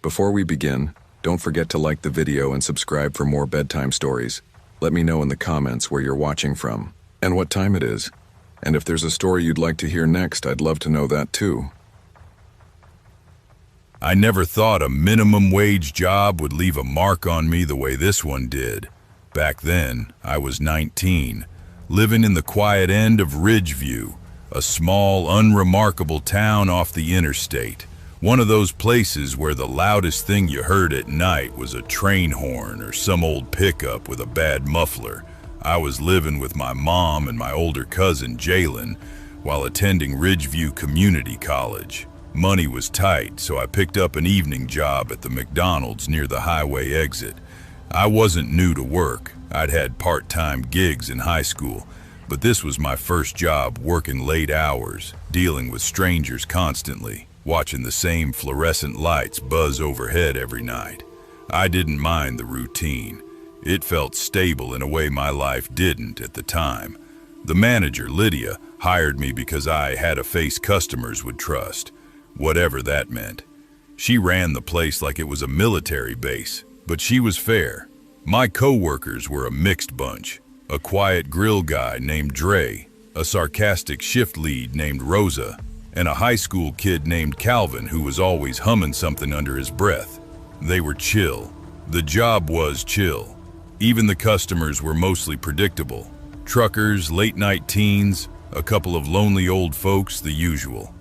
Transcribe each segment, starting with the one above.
Before we begin, don't forget to like the video and subscribe for more bedtime stories. Let me know in the comments where you're watching from, and what time it is. And if there's a story you'd like to hear next, I'd love to know that too. I never thought a minimum wage job would leave a mark on me the way this one did. Back then, I was 19, living in the quiet end of Ridgeview, a small, unremarkable town off the interstate. One of those places where the loudest thing you heard at night was a train horn or some old pickup with a bad muffler. I was living with my mom and my older cousin Jalen while attending Ridgeview Community College. Money was tight, so I picked up an evening job at the McDonald's near the highway exit. I wasn't new to work. I'd had part-time gigs in high school, but this was my first job working late hours, dealing with strangers constantly, watching the same fluorescent lights buzz overhead every night. I didn't mind the routine. It felt stable in a way my life didn't at the time. The manager, Lydia, hired me because I had a face customers would trust, whatever that meant. She ran the place like it was a military base, but she was fair. My co-workers were a mixed bunch. A quiet grill guy named Dre, a sarcastic shift lead named Rosa, and a high school kid named Calvin who was always humming something under his breath. They were chill. The job was chill. Even the customers were mostly predictable. Truckers, late-night teens, a couple of lonely old folks, the usual.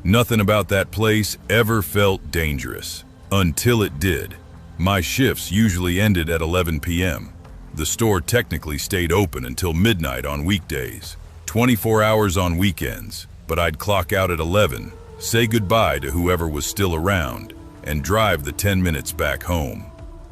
Nothing about that place ever felt dangerous. Until it did. My shifts usually ended at 11 p.m. The store technically stayed open until midnight on weekdays, 24 hours on weekends, but I'd clock out at 11, say goodbye to whoever was still around, and drive the 10 minutes back home.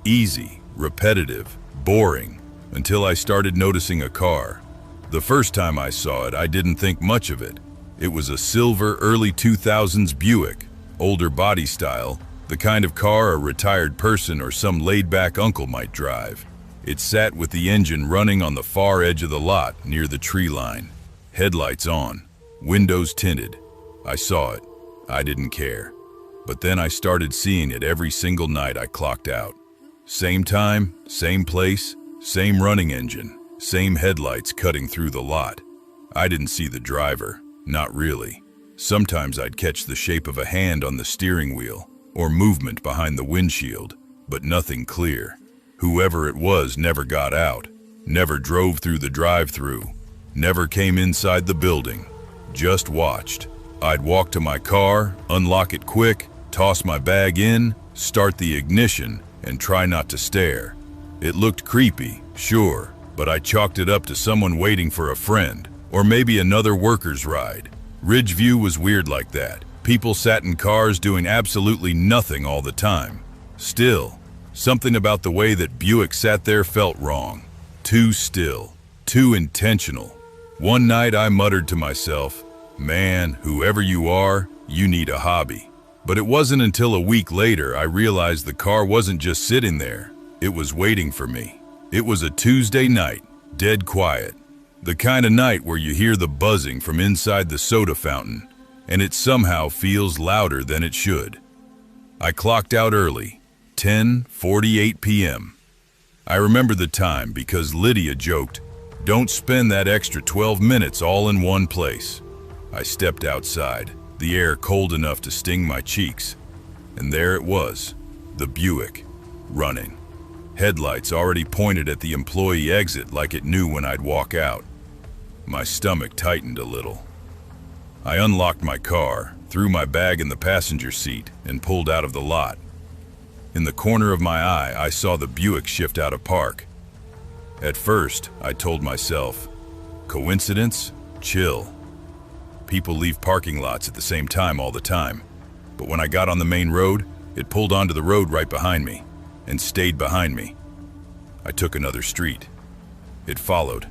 Easy, repetitive, boring, until I started noticing a car. The first time I saw it, I didn't think much of it. It was a silver early 2000s Buick, older body style, the kind of car a retired person or some laid-back uncle might drive. It sat with the engine running on the far edge of the lot near the tree line. Headlights on, windows tinted. I saw it. I didn't care. But then I started seeing it every single night I clocked out. Same time, same place, same running engine, same headlights cutting through the lot. I didn't see the driver, not really. Sometimes I'd catch the shape of a hand on the steering wheel or movement behind the windshield, but nothing clear. Whoever it was never got out, never drove through the drive-through, never came inside the building, just watched. I'd walk to my car, unlock it quick, toss my bag in, start the ignition, and try not to stare. It looked creepy, sure, but I chalked it up to someone waiting for a friend, or maybe another worker's ride. Ridgeview was weird like that. People sat in cars doing absolutely nothing all the time. Still, something about the way that Buick sat there felt wrong. Too still, too intentional. One night I muttered to myself, "Man, whoever you are, you need a hobby." But it wasn't until a week later I realized the car wasn't just sitting there. It was waiting for me. It was a Tuesday night, dead quiet. The kind of night where you hear the buzzing from inside the soda fountain, and it somehow feels louder than it should. I clocked out early, 10:48 p.m. I remember the time because Lydia joked, "Don't spend that extra 12 minutes all in one place." I stepped outside, the air cold enough to sting my cheeks, and there it was, the Buick, running. Headlights already pointed at the employee exit like it knew when I'd walk out. My stomach tightened a little. I unlocked my car, threw my bag in the passenger seat, and pulled out of the lot. In the corner of my eye, I saw the Buick shift out of park. At first, I told myself, coincidence? Chill. People leave parking lots at the same time all the time. But when I got on the main road, it pulled onto the road right behind me, and stayed behind me. I took another street. It followed.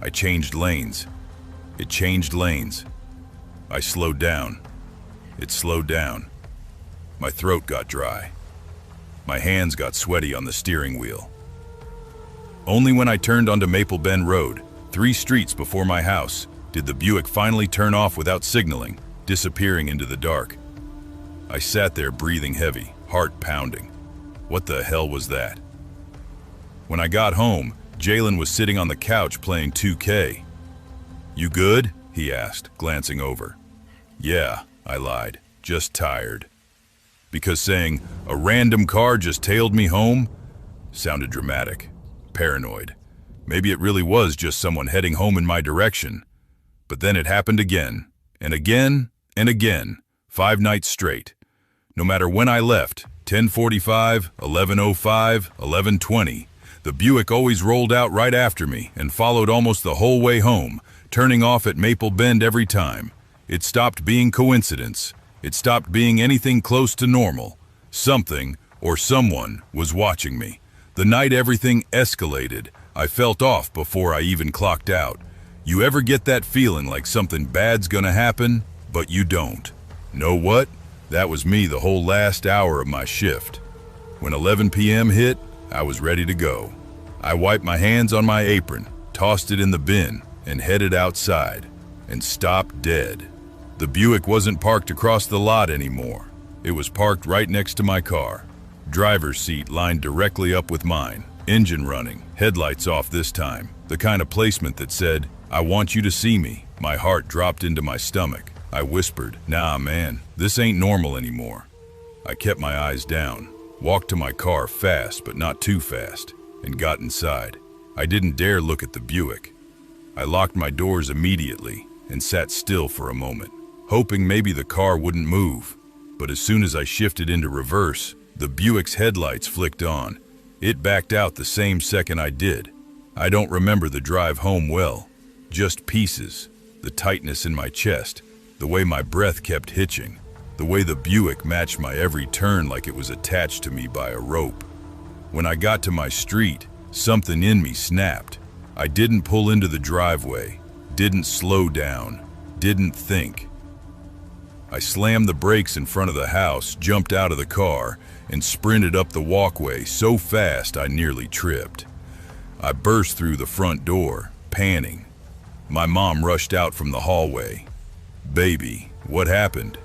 I changed lanes. It changed lanes. I slowed down. It slowed down. My throat got dry. My hands got sweaty on the steering wheel. Only when I turned onto Maple Bend Road, 3 streets before my house, did the Buick finally turn off without signaling, disappearing into the dark. I sat there breathing heavy, heart pounding. What the hell was that? When I got home, Jalen was sitting on the couch playing 2K. "You good?" he asked, glancing over. "Yeah," I lied, "just tired." Because saying, "A random car just tailed me home," sounded dramatic, paranoid. Maybe it really was just someone heading home in my direction. But then it happened again, and again, and again, 5 nights straight. No matter when I left, 10:45, 11:05, 11:20, the Buick always rolled out right after me and followed almost the whole way home, turning off at Maple Bend every time. It stopped being coincidence. It stopped being anything close to normal. Something or someone was watching me. The night everything escalated, I felt off before I even clocked out. You ever get that feeling like something bad's gonna happen, but you don't? Know what? That was me the whole last hour of my shift. When 11 p.m. hit, I was ready to go. I wiped my hands on my apron, tossed it in the bin, and headed outside, and stopped dead. The Buick wasn't parked across the lot anymore. It was parked right next to my car. Driver's seat lined directly up with mine. Engine running, headlights off this time. The kind of placement that said, "I want you to see me." My heart dropped into my stomach. I whispered, "Nah, man, this ain't normal anymore." I kept my eyes down, walked to my car fast but not too fast, and got inside. I didn't dare look at the Buick. I locked my doors immediately and sat still for a moment, hoping maybe the car wouldn't move. But as soon as I shifted into reverse, the Buick's headlights flicked on. It backed out the same second I did. I don't remember the drive home well, just pieces, the tightness in my chest, the way my breath kept hitching, the way the Buick matched my every turn like it was attached to me by a rope. When I got to my street, something in me snapped. I didn't pull into the driveway, didn't slow down, didn't think. I slammed the brakes in front of the house, jumped out of the car, and sprinted up the walkway so fast I nearly tripped. I burst through the front door, panting. My mom rushed out from the hallway. "Baby, what happened?"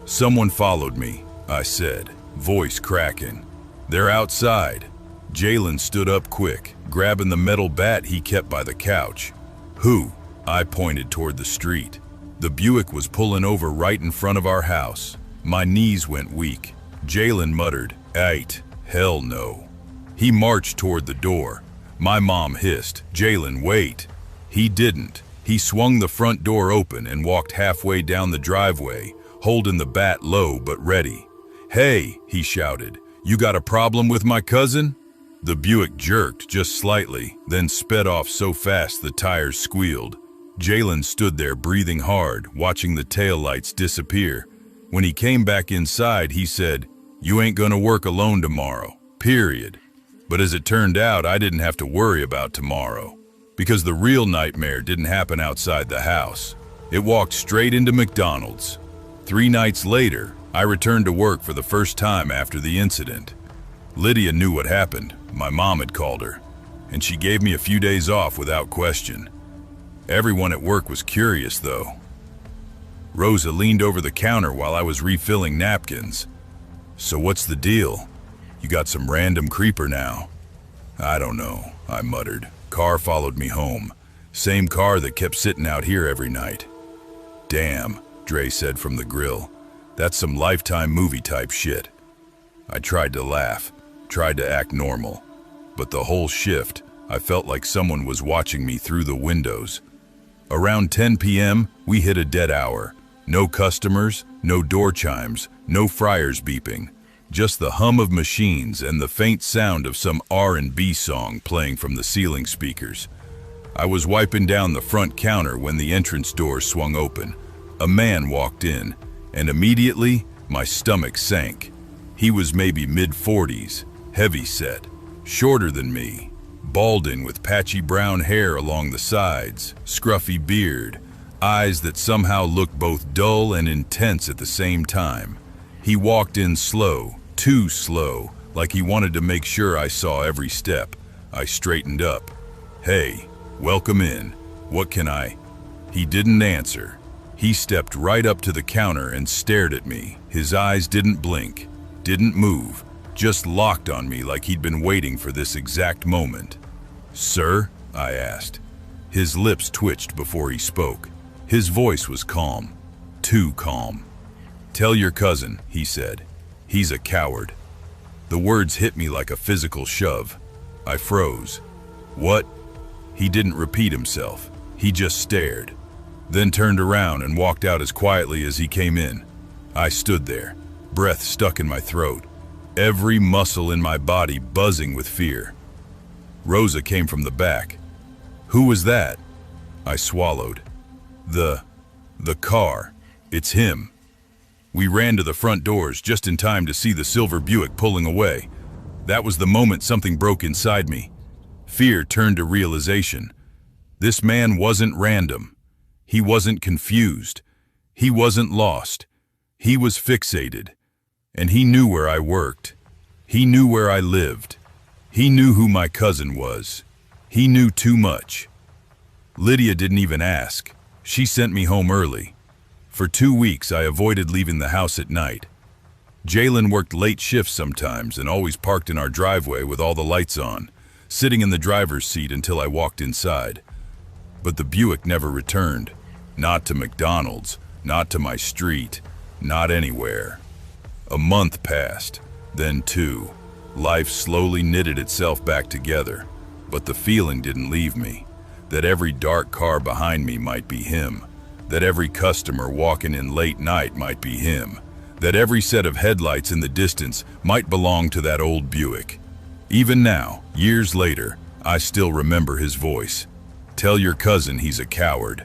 "Someone followed me," I said, voice cracking. "They're outside." Jalen stood up quick, grabbing the metal bat he kept by the couch. "Who?" I pointed toward the street. The Buick was pulling over right in front of our house. My knees went weak. Jalen muttered, "Aight, hell no." He marched toward the door. My mom hissed, "Jalen, wait." He didn't. He swung the front door open and walked halfway down the driveway, holding the bat low but ready. "Hey," he shouted, "you got a problem with my cousin?" The Buick jerked just slightly, then sped off so fast the tires squealed. Jalen stood there breathing hard, watching the taillights disappear. When he came back inside, he said, "You ain't gonna work alone tomorrow, period." But as it turned out, I didn't have to worry about tomorrow, because the real nightmare didn't happen outside the house. It walked straight into McDonald's. 3 nights later, I returned to work for the first time after the incident. Lydia knew what happened. My mom had called her, and she gave me a few days off without question. Everyone at work was curious, though. Rosa leaned over the counter while I was refilling napkins. "So what's the deal? You got some random creeper now?" "I don't know," I muttered. "Car followed me home. Same car that kept sitting out here every night." "Damn," Dre said from the grill. "That's some Lifetime movie type shit." I tried to laugh, tried to act normal. But the whole shift, I felt like someone was watching me through the windows. Around 10 p.m., we hit a dead hour. No customers, no door chimes, no fryers beeping. Just the hum of machines and the faint sound of some R&B song playing from the ceiling speakers. I was wiping down the front counter when the entrance door swung open. A man walked in, and immediately my stomach sank. He was maybe mid-40s, heavy-set, shorter than me, balding with patchy brown hair along the sides, scruffy beard, eyes that somehow looked both dull and intense at the same time. He walked in slow, too slow, like he wanted to make sure I saw every step. I straightened up. "Hey, welcome in. What can I?" He didn't answer. He stepped right up to the counter and stared at me. His eyes didn't blink. Didn't move, just locked on me like he'd been waiting for this exact moment. "Sir?" I asked. His lips twitched before he spoke. His voice was calm, too calm. "Tell your cousin," he said. "He's a coward." The words hit me like a physical shove. I froze. "What?" He didn't repeat himself. He just stared, then turned around and walked out as quietly as he came in. I stood there, breath stuck in my throat, every muscle in my body buzzing with fear. Rosa came from the back. "Who was that?" I swallowed. The car. It's him." We ran to the front doors just in time to see the silver Buick pulling away. That was the moment something broke inside me. Fear turned to realization. This man wasn't random. He wasn't confused. He wasn't lost. He was fixated. And he knew where I worked. He knew where I lived. He knew who my cousin was. He knew too much. Lydia didn't even ask. She sent me home early. For 2 weeks, I avoided leaving the house at night. Jalen worked late shifts sometimes and always parked in our driveway with all the lights on, sitting in the driver's seat until I walked inside. But the Buick never returned. Not to McDonald's, not to my street, not anywhere. A month passed, then 2. Life slowly knitted itself back together, but the feeling didn't leave me. That every dark car behind me might be him. That every customer walking in late night might be him. That every set of headlights in the distance might belong to that old Buick. Even now, years later, I still remember his voice. "Tell your cousin he's a coward."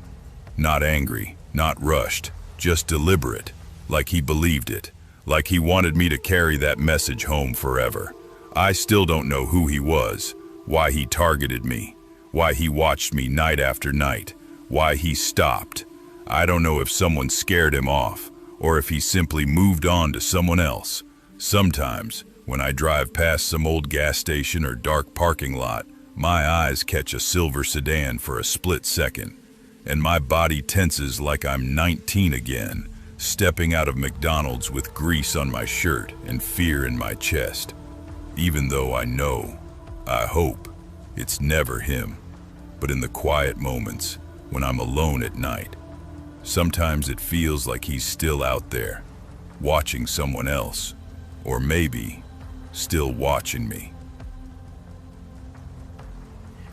Not angry, not rushed, just deliberate, like he believed it, like he wanted me to carry that message home forever. I still don't know who he was, why he targeted me, why he watched me night after night, why he stopped. I don't know if someone scared him off, or if he simply moved on to someone else. Sometimes, when I drive past some old gas station or dark parking lot, my eyes catch a silver sedan for a split second, and my body tenses like I'm 19 again, stepping out of McDonald's with grease on my shirt and fear in my chest. Even though I know, I hope, it's never him. But in the quiet moments, when I'm alone at night, sometimes it feels like he's still out there, watching someone else, or maybe still watching me.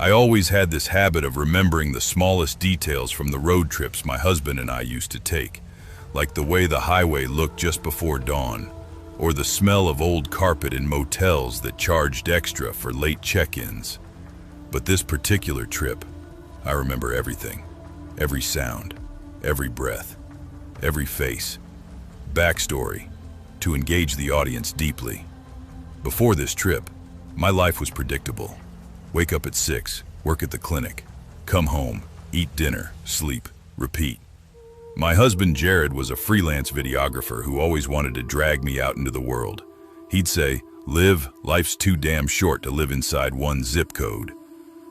I always had this habit of remembering the smallest details from the road trips my husband and I used to take, like the way the highway looked just before dawn, or the smell of old carpet in motels that charged extra for late check-ins. But this particular trip, I remember everything, every sound, every breath, every face. Backstory, to engage the audience deeply. Before this trip, my life was predictable. Wake up at 6, work at the clinic, come home, eat dinner, sleep, repeat. My husband Jared was a freelance videographer who always wanted to drag me out into the world. He'd say, "Liv, life's too damn short to live inside one zip code."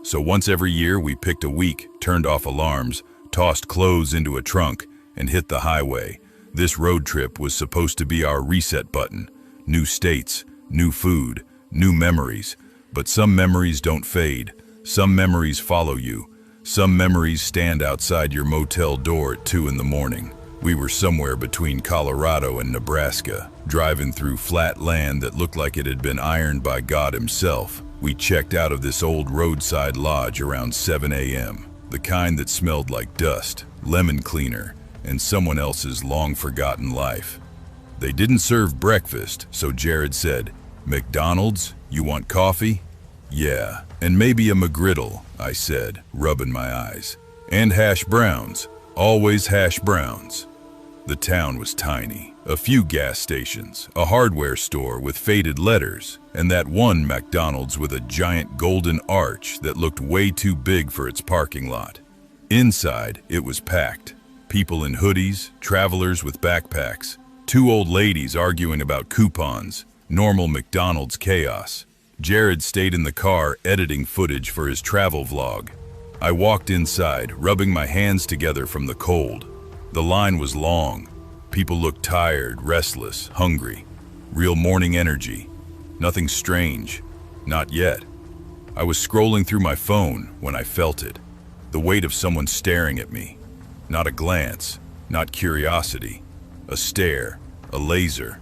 So once every year we picked a week, turned off alarms, tossed clothes into a trunk, and hit the highway. This road trip was supposed to be our reset button. New states, new food, new memories. But some memories don't fade. Some memories follow you. Some memories stand outside your motel door at 2 in the morning. We were somewhere between Colorado and Nebraska, driving through flat land that looked like it had been ironed by God himself. We checked out of this old roadside lodge around 7 a.m., the kind that smelled like dust, lemon cleaner, and someone else's long-forgotten life. They didn't serve breakfast, so Jared said, "McDonald's, you want coffee?" "Yeah, and maybe a McGriddle," I said, rubbing my eyes. "And hash browns, always hash browns." The town was tiny. A few gas stations, a hardware store with faded letters, and that one McDonald's with a giant golden arch that looked way too big for its parking lot. Inside, it was packed. People in hoodies, travelers with backpacks, 2 old ladies arguing about coupons, normal McDonald's chaos. Jared stayed in the car editing footage for his travel vlog. I walked inside, rubbing my hands together from the cold. The line was long. People looked tired, restless, hungry. Real morning energy. Nothing strange. Not yet. I was scrolling through my phone when I felt it. The weight of someone staring at me. Not a glance, not curiosity. A stare, a laser.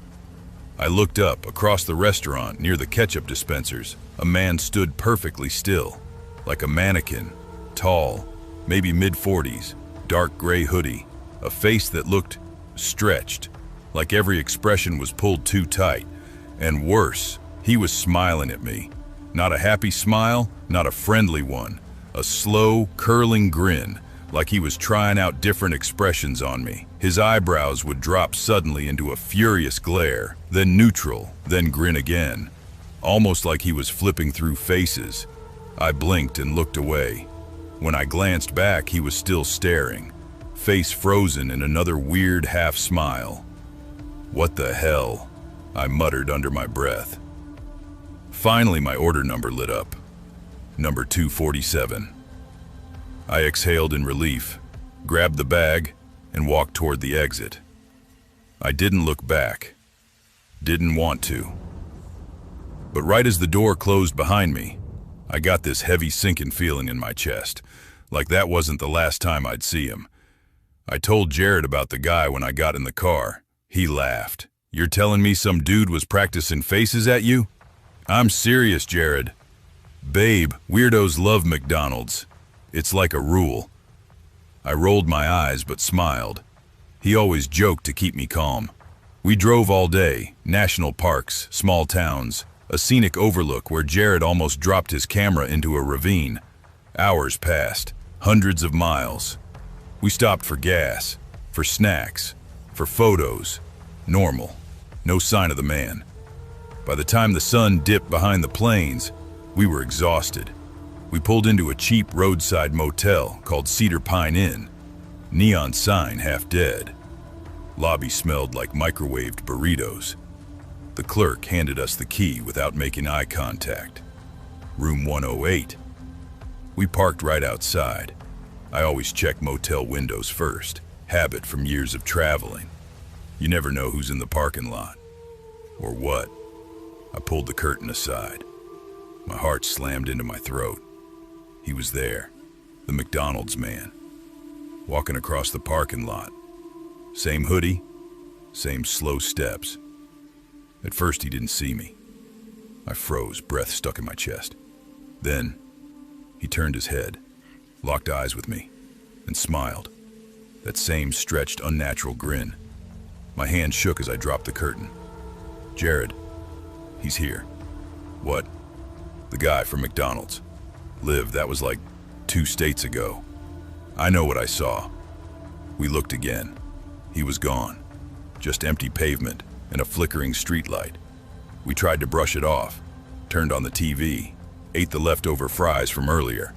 I looked up. Across the restaurant, near the ketchup dispensers, a man stood perfectly still, like a mannequin, tall, maybe mid-40s, dark gray hoodie, a face that looked stretched, like every expression was pulled too tight. And worse, he was smiling at me. Not a happy smile, not a friendly one. A slow, curling grin, like he was trying out different expressions on me. His eyebrows would drop suddenly into a furious glare, then neutral, then grin again, almost like he was flipping through faces. I blinked and looked away. When I glanced back, he was still staring, face frozen in another weird half-smile. "What the hell?" I muttered under my breath. Finally, my order number lit up. Number 247. I exhaled in relief, grabbed the bag, and walked toward the exit. I didn't look back. Didn't want to. But right as the door closed behind me, I got this heavy sinking feeling in my chest, like that wasn't the last time I'd see him. I told Jared about the guy when I got in the car. He laughed. "You're telling me some dude was practicing faces at you?" "I'm serious, Jared. Babe, weirdos love McDonald's. It's like a rule." I rolled my eyes but smiled. He always joked to keep me calm. We drove all day, national parks, small towns, a scenic overlook where Jared almost dropped his camera into a ravine. Hours passed, hundreds of miles. We stopped for gas, for snacks, for photos. Normal. No sign of the man. By the time the sun dipped behind the plains, we were exhausted. We pulled into a cheap roadside motel called Cedar Pine Inn. Neon sign half dead. Lobby smelled like microwaved burritos. The clerk handed us the key without making eye contact. Room 108. We parked right outside. I always check motel windows first. Habit from years of traveling. You never know who's in the parking lot. Or what. I pulled the curtain aside. My heart slammed into my throat. He was there, the McDonald's man, walking across the parking lot. Same hoodie, same slow steps. At first he didn't see me. I froze, breath stuck in my chest. Then he turned his head, locked eyes with me, and smiled. That same stretched, unnatural grin. My hand shook as I dropped the curtain. "Jared, he's here." "What?" "The guy from McDonald's. Liv, that was like 2 states ago. I know what I saw." We looked again. He was gone. Just empty pavement and a flickering streetlight. We tried to brush it off, turned on the TV, ate the leftover fries from earlier,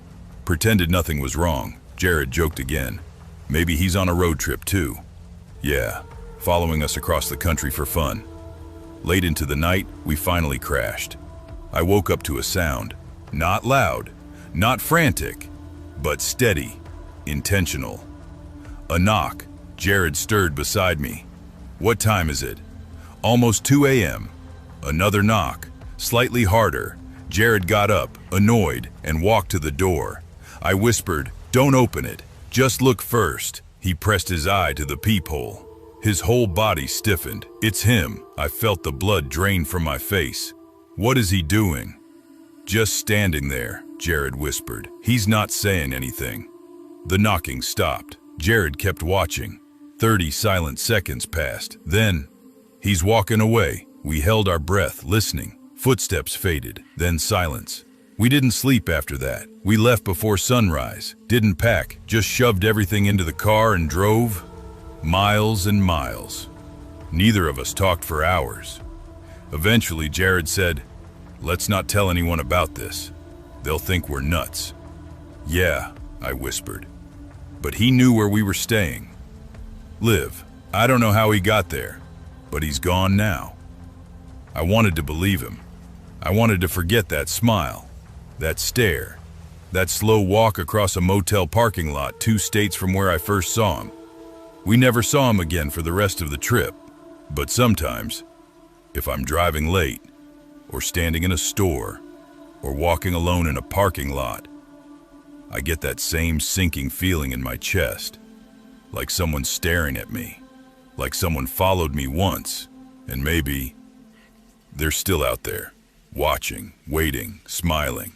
pretended nothing was wrong. Jared joked again. "Maybe he's on a road trip too." "Yeah, following us across the country for fun." Late into the night, we finally crashed. I woke up to a sound, not loud, not frantic, but steady, intentional. A knock. Jared stirred beside me. "What time is it?" "Almost 2 a.m. Another knock, slightly harder. Jared got up, annoyed, and walked to the door. I whispered, "Don't open it. Just look first." He pressed his eye to the peephole. His whole body stiffened. "It's him." I felt the blood drain from my face. "What is he doing?" "Just standing there," Jared whispered. "He's not saying anything." The knocking stopped. Jared kept watching. 30 silent seconds passed. Then, "He's walking away." We held our breath, listening. Footsteps faded, then silence. We didn't sleep after that. We left before sunrise, didn't pack, just shoved everything into the car and drove. Miles and miles. Neither of us talked for hours. Eventually, Jared said, "Let's not tell anyone about this. They'll think we're nuts." "Yeah," I whispered. But he knew where we were staying. "Liv, I don't know how he got there, but he's gone now." I wanted to believe him. I wanted to forget that smile, that stare, that slow walk across a motel parking lot 2 states from where I first saw him. We never saw him again for the rest of the trip, but sometimes If I'm driving late, or standing in a store, or walking alone in a parking lot, I get that same sinking feeling in my chest, like someone's staring at me, like someone followed me once, and maybe they're still out there, watching, waiting, smiling.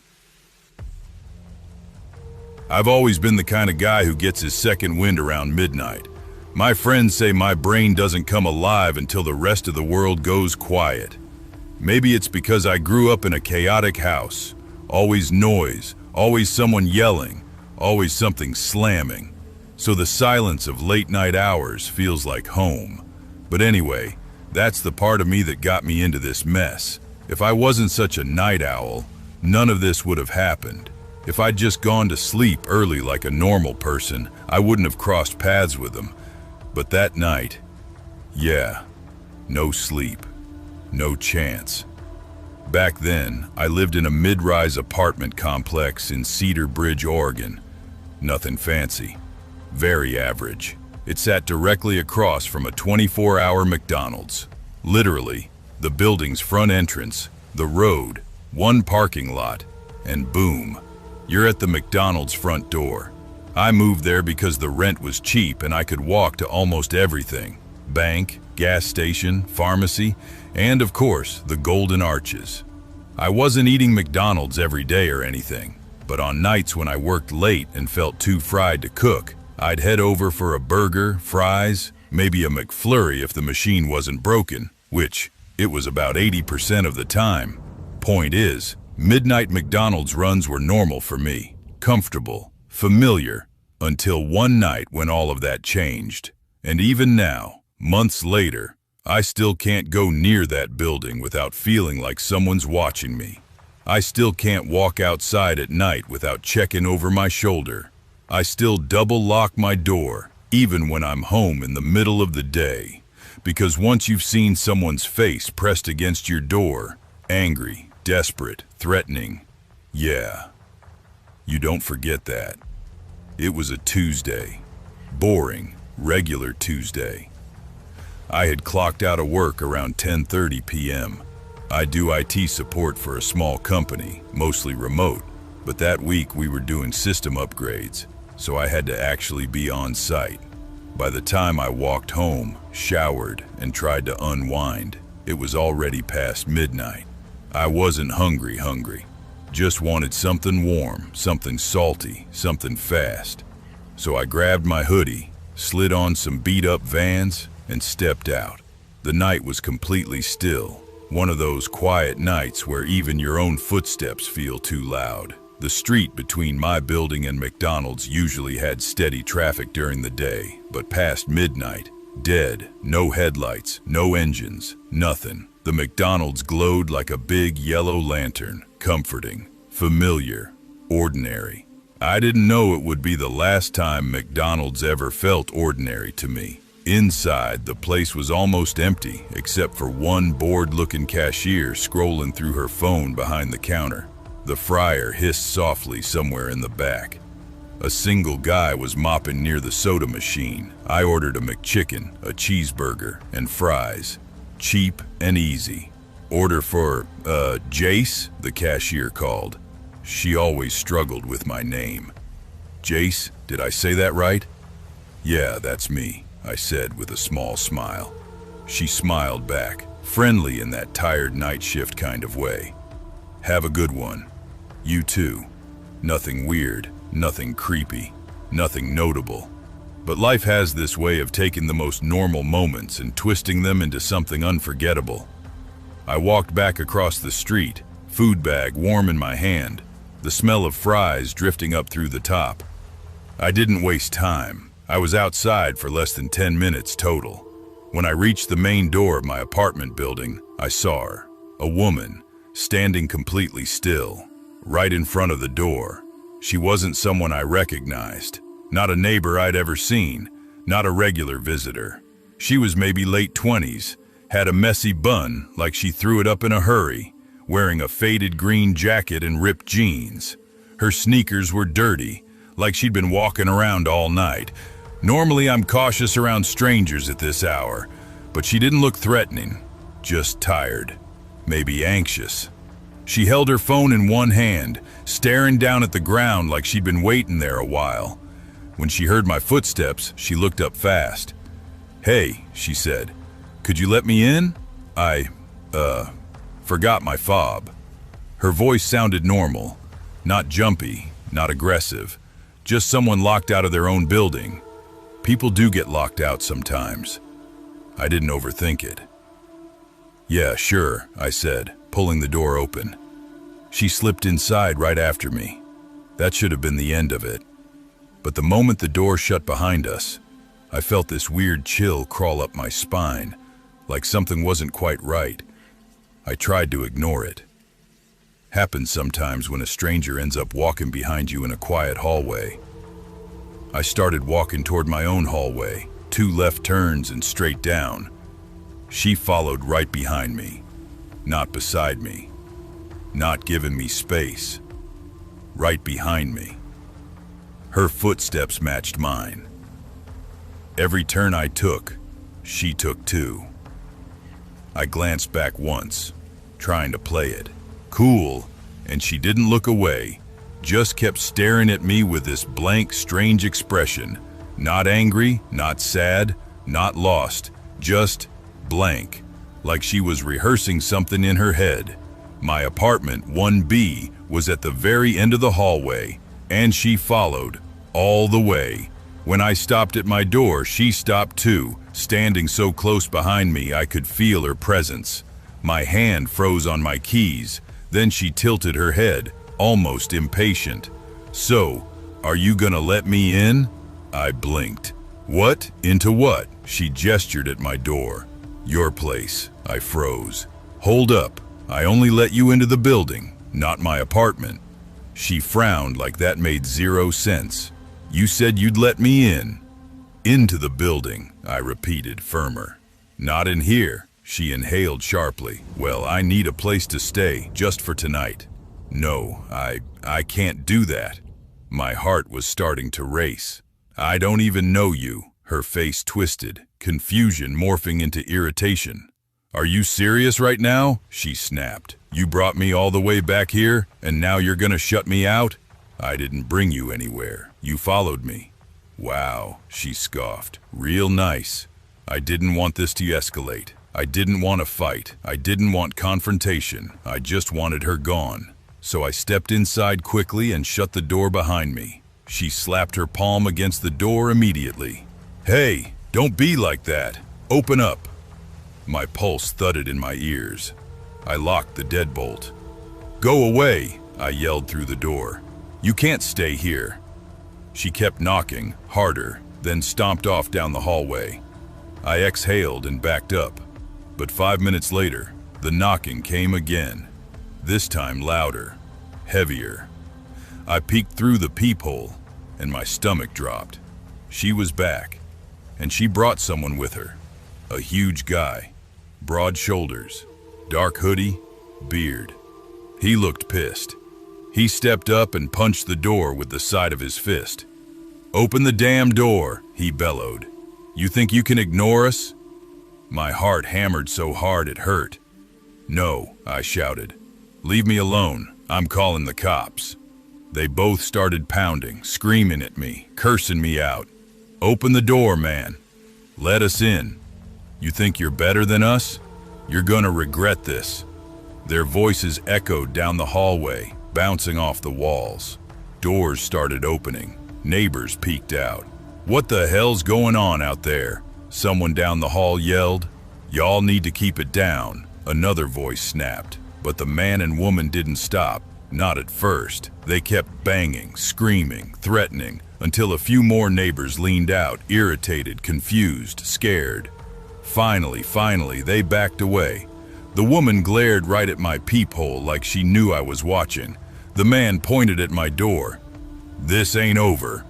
I've always been the kind of guy who gets his second wind around midnight. My friends say my brain doesn't come alive until the rest of the world goes quiet. Maybe it's because I grew up in a chaotic house. Always noise, always someone yelling, always something slamming. So the silence of late night hours feels like home. But anyway, that's the part of me that got me into this mess. If I wasn't such a night owl, none of this would have happened. If I'd just gone to sleep early like a normal person, I wouldn't have crossed paths with them. But that night, yeah, no sleep, no chance. Back then, I lived in a mid-rise apartment complex in Cedar Bridge, Oregon. Nothing fancy, very average. It sat directly across from a 24-hour McDonald's. Literally, the building's front entrance, the road, one parking lot, and boom, you're at the McDonald's front door. I moved there because the rent was cheap and I could walk to almost everything. Bank, gas station, pharmacy, and of course, the Golden Arches. I wasn't eating McDonald's every day or anything, but on nights when I worked late and felt too fried to cook, I'd head over for a burger, fries, maybe a McFlurry if the machine wasn't broken, which it was about 80% of the time. Point is, midnight McDonald's runs were normal for me, comfortable, familiar, until one night when all of that changed. And even now, months later, I still can't go near that building without feeling like someone's watching me. I still can't walk outside at night without checking over my shoulder. I still double lock my door, even when I'm home in the middle of the day. Because once you've seen someone's face pressed against your door, angry, desperate, threatening, yeah, you don't forget that. It was a Tuesday. Boring, regular Tuesday. I had clocked out of work around 10:30 p.m. I do IT support for a small company, mostly remote, but that week we were doing system upgrades, so I had to actually be on site. By the time I walked home, showered, and tried to unwind, it was already past midnight. I wasn't hungry, just wanted something warm, something salty, something fast. So I grabbed my hoodie, slid on some beat-up Vans, and stepped out. The night was completely still, one of those quiet nights where even your own footsteps feel too loud. The street between my building and McDonald's usually had steady traffic during the day, but past midnight, dead, no headlights, no engines, nothing. The McDonald's glowed like a big yellow lantern, comforting, familiar, ordinary. I didn't know it would be the last time McDonald's ever felt ordinary to me. Inside, the place was almost empty, except for one bored-looking cashier scrolling through her phone behind the counter. The fryer hissed softly somewhere in the back. A single guy was mopping near the soda machine. I ordered a McChicken, a cheeseburger, and fries. Cheap and easy. Order for, Jace, the cashier called. She always struggled with my name. Jace, did I say that right? Yeah, that's me, I said with a small smile. She smiled back, friendly in that tired night shift kind of way. Have a good one. You too. Nothing weird, nothing creepy, nothing notable. But life has this way of taking the most normal moments and twisting them into something unforgettable. I walked back across the street, food bag warm in my hand, the smell of fries drifting up through the top. I didn't waste time. I was outside for less than 10 minutes total. When I reached the main door of my apartment building, I saw her, a woman, standing completely still, right in front of the door. She wasn't someone I recognized, not a neighbor I'd ever seen, not a regular visitor. She was maybe late 20s, had a messy bun like she threw it up in a hurry, wearing a faded green jacket and ripped jeans. Her sneakers were dirty, like she'd been walking around all night. Normally I'm cautious around strangers at this hour, but she didn't look threatening. just tired, maybe anxious. She held her phone in one hand, staring down at the ground like she'd been waiting there a while. When she heard my footsteps, she looked up fast. "Hey," she said, "could you let me in? I forgot my fob." Her voice sounded normal, not jumpy, not aggressive, just someone locked out of their own building. People do get locked out sometimes. I didn't overthink it. "Yeah, sure," I said, pulling the door open. She slipped inside right after me. That should have been the end of it. But the moment the door shut behind us, I felt this weird chill crawl up my spine, like something wasn't quite right. I tried to ignore it. Happens sometimes when a stranger ends up walking behind you in a quiet hallway. I started walking toward my own hallway, 2 left turns and straight down. She followed right behind me, not beside me, not giving me space, right behind me. Her footsteps matched mine. Every turn I took, she took too. I glanced back once, trying to play it cool, and she didn't look away, just kept staring at me with this blank, strange expression. Not angry, not sad, not lost, just blank, like she was rehearsing something in her head. My apartment, 1B, was at the very end of the hallway, and she followed all the way. When I stopped at my door, she stopped too, standing so close behind me I could feel her presence. My hand froze on my keys, then she tilted her head, almost impatient. "So, are you gonna let me in?" I blinked. "What? Into what?" She gestured at my door. "Your place." I froze. "Hold up. I only let you into the building, not my apartment." She frowned like that made 0 sense. "You said you'd let me in." "Into the building," I repeated, firmer. "Not in here." She inhaled sharply. "Well, I need a place to stay, just for tonight." "No, I can't do that." My heart was starting to race. "I don't even know you." Her face twisted, confusion morphing into irritation. "Are you serious right now?" she snapped. "You brought me all the way back here, and now you're gonna shut me out?" "I didn't bring you anywhere. You followed me." "Wow," she scoffed. "Real nice. I didn't want this to escalate. I didn't want a fight. I didn't want confrontation. I just wanted her gone. So I stepped inside quickly and shut the door behind me." She slapped her palm against the door immediately. "Hey, don't be like that. Open up." My pulse thudded in my ears. I locked the deadbolt. "Go away," I yelled through the door. "You can't stay here." She kept knocking, harder, then stomped off down the hallway. I exhaled and backed up. But 5 minutes later, the knocking came again. This time louder, heavier. I peeked through the peephole, and my stomach dropped. She was back, and she brought someone with her. A huge guy, broad shoulders, dark hoodie, beard. He looked pissed. He stepped up and punched the door with the side of his fist. "Open the damn door," he bellowed. "You think you can ignore us?" My heart hammered so hard it hurt. "No," I shouted. "Leave me alone. I'm calling the cops." They both started pounding, screaming at me, cursing me out. "Open the door, man. Let us in. You think you're better than us? You're gonna regret this." Their voices echoed down the hallway, bouncing off the walls. Doors started opening. Neighbors peeked out. "What the hell's going on out there?" Someone down the hall yelled. "Y'all need to keep it down," another voice snapped. But the man and woman didn't stop, not at first. They kept banging, screaming, threatening, until a few more neighbors leaned out, irritated, confused, scared. Finally, they backed away. The woman glared right at my peephole like she knew I was watching. The man pointed at my door. "This ain't over."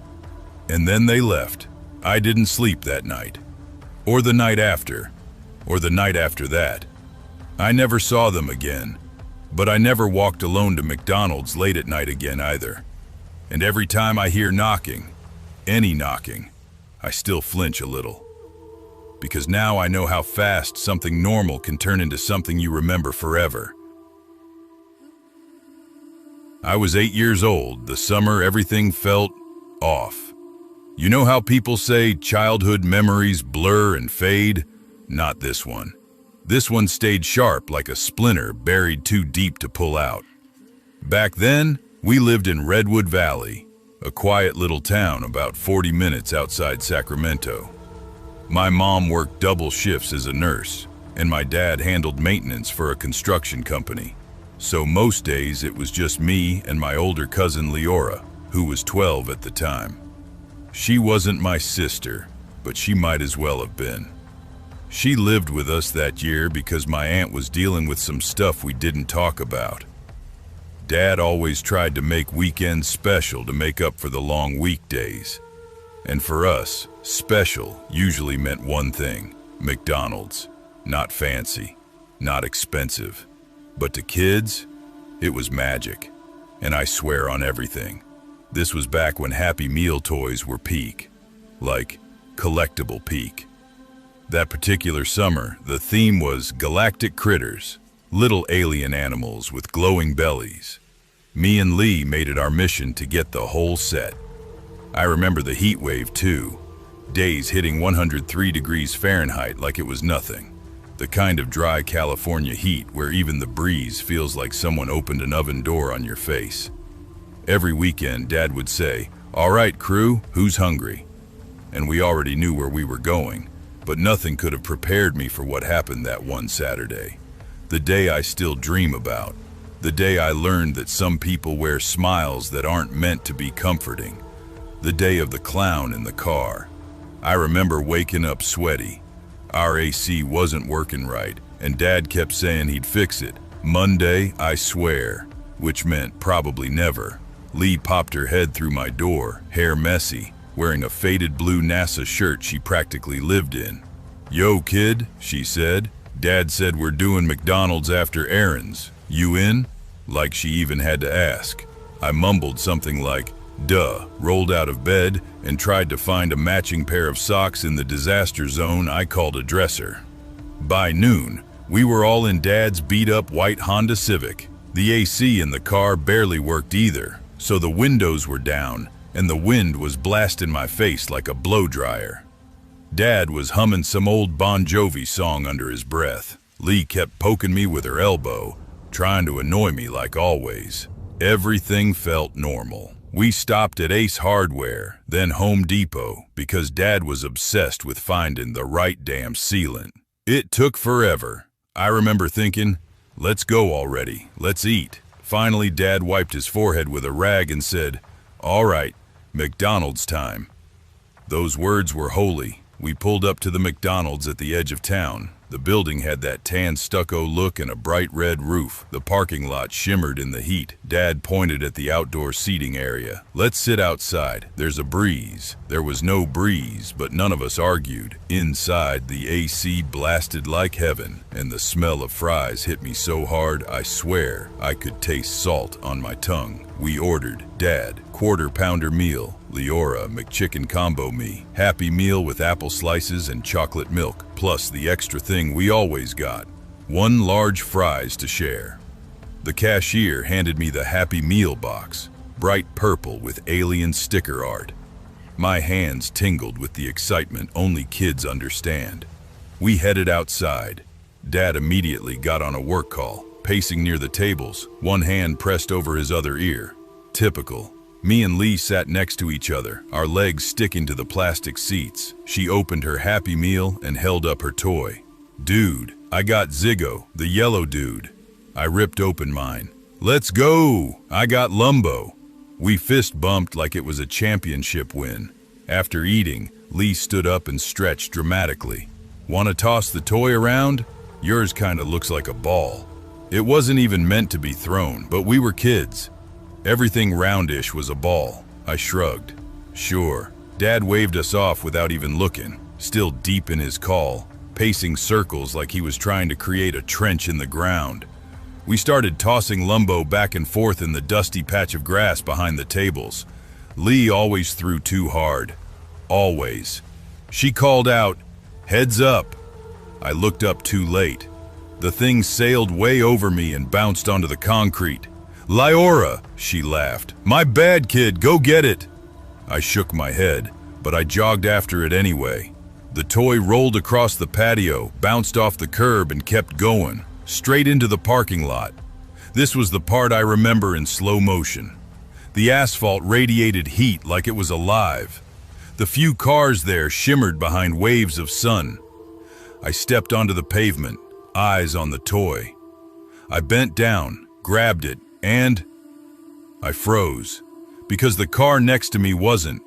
And then they left. I didn't sleep that night. Or the night after. Or the night after that. I never saw them again. But I never walked alone to McDonald's late at night again either. And every time I hear knocking, any knocking, I still flinch a little. because now I know how fast something normal can turn into something you remember forever. I was 8 years old. The summer everything felt off. You know how people say childhood memories blur and fade? Not this one. This one stayed sharp like a splinter buried too deep to pull out. Back then, we lived in Redwood Valley, a quiet little town about 40 minutes outside Sacramento. My mom worked double shifts as a nurse, and my dad handled maintenance for a construction company. So most days it was just me and my older cousin Leora, who was 12 at the time. She wasn't my sister, but she might as well have been. She lived with us that year because my aunt was dealing with some stuff we didn't talk about. Dad always tried to make weekends special to make up for the long weekdays. And for us, special usually meant one thing: McDonald's. Not fancy, not expensive. But to kids, it was magic. And I swear on everything, this was back when Happy Meal toys were peak. Like, collectible peak. That particular summer, the theme was galactic critters, little alien animals with glowing bellies. Me and Lee made it our mission to get the whole set. I remember the heat wave too. Days hitting 103 degrees Fahrenheit like it was nothing. The kind of dry California heat where even the breeze feels like someone opened an oven door on your face. Every weekend, Dad would say, "All right, crew, who's hungry?" And we already knew where we were going, but nothing could have prepared me for what happened that one Saturday. The day I still dream about. The day I learned that some people wear smiles that aren't meant to be comforting. The day of the clown in the car. I remember waking up sweaty. Our AC wasn't working right, and Dad kept saying he'd fix it. Monday, I swear, which meant probably never. Lee popped her head through my door, hair messy, wearing a faded blue NASA shirt she practically lived in. "Yo, kid," she said. "Dad said we're doing McDonald's after errands. You in?" Like she even had to ask. I mumbled something like, "Duh," rolled out of bed, and tried to find a matching pair of socks in the disaster zone I called a dresser. By noon, we were all in Dad's beat-up white Honda Civic. The AC in the car barely worked either, so the windows were down, and the wind was blasting my face like a blow-dryer. Dad was humming some old Bon Jovi song under his breath. Lee kept poking me with her elbow, trying to annoy me like always. Everything felt normal. We stopped at Ace Hardware, then Home Depot, because Dad was obsessed with finding the right damn sealant. It took forever. I remember thinking, "Let's go already, let's eat." Finally, Dad wiped his forehead with a rag and said, "All right, McDonald's time." Those words were holy. We pulled up to the McDonald's at the edge of town. The building had that tan stucco look and a bright red roof. The parking lot shimmered in the heat. Dad pointed at the outdoor seating area. "Let's sit outside. There's a breeze." There was no breeze, but none of us argued. Inside, the AC blasted like heaven, and the smell of fries hit me so hard, I swear I could taste salt on my tongue. We ordered. Dad, quarter-pounder meal. Leora, McChicken combo me. Happy Meal with apple slices and chocolate milk, plus the extra thing we always got: one large fries to share. The cashier handed me the Happy Meal box, bright purple with alien sticker art. My hands tingled with the excitement only kids understand. We headed outside. Dad immediately got on a work call, pacing near the tables, one hand pressed over his other ear. Typical. Me and Lee sat next to each other, our legs sticking to the plastic seats. She opened her Happy Meal and held up her toy. "Dude, I got Ziggo, the yellow dude." I ripped open mine. "Let's go! I got Lumbo." We fist bumped like it was a championship win. After eating, Lee stood up and stretched dramatically. "Want to toss the toy around? Yours kinda looks like a ball." It wasn't even meant to be thrown, but we were kids. Everything roundish was a ball. I shrugged. "Sure." Dad waved us off without even looking, still deep in his call, pacing circles like he was trying to create a trench in the ground. We started tossing Lumbo back and forth in the dusty patch of grass behind the tables. Lee always threw too hard. Always. She called out, "Heads up." I looked up too late. The thing sailed way over me and bounced onto the concrete. "Lyora," she laughed. "My bad, kid, go get it." I shook my head, but I jogged after it anyway. The toy rolled across the patio, bounced off the curb and kept going, straight into the parking lot. This was the part I remember in slow motion. The asphalt radiated heat like it was alive. The few cars there shimmered behind waves of sun. I stepped onto the pavement, eyes on the toy. I bent down, grabbed it, and I froze, because the car next to me wasn't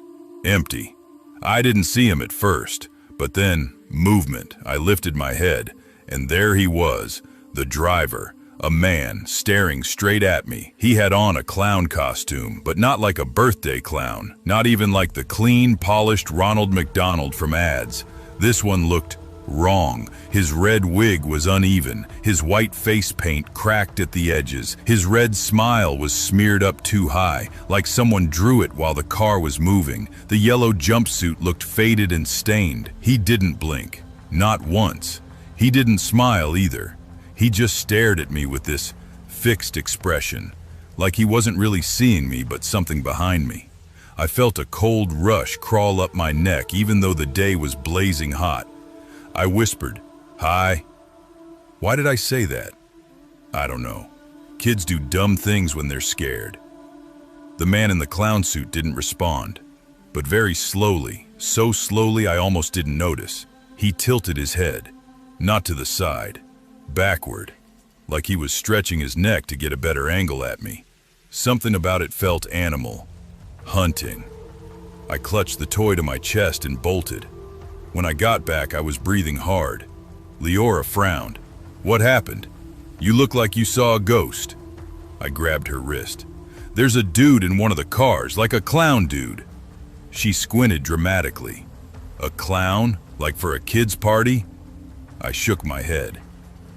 empty. I didn't see him at first, but then, movement. I lifted my head, and there he was, the driver, a man staring straight at me. He had on a clown costume, but not like a birthday clown, not even like the clean, polished Ronald McDonald from ads. This one looked wrong. His red wig was uneven, his white face paint cracked at the edges, his red smile was smeared up too high, like someone drew it while the car was moving. The yellow jumpsuit looked faded and stained. He didn't blink, not once. He didn't smile either. He just stared at me with this fixed expression, like he wasn't really seeing me but something behind me. I felt a cold rush crawl up my neck even though the day was blazing hot. I whispered, "Hi." Why did I say that? I don't know. Kids do dumb things when they're scared. The man in the clown suit didn't respond, but very slowly, so slowly I almost didn't notice, he tilted his head, not to the side, backward, like he was stretching his neck to get a better angle at me. Something about it felt animal, hunting. I clutched the toy to my chest and bolted. When I got back, I was breathing hard. Leora frowned. "What happened? You look like you saw a ghost." I grabbed her wrist. "There's a dude in one of the cars, like a clown dude." She squinted dramatically. "A clown? Like for a kid's party?" I shook my head.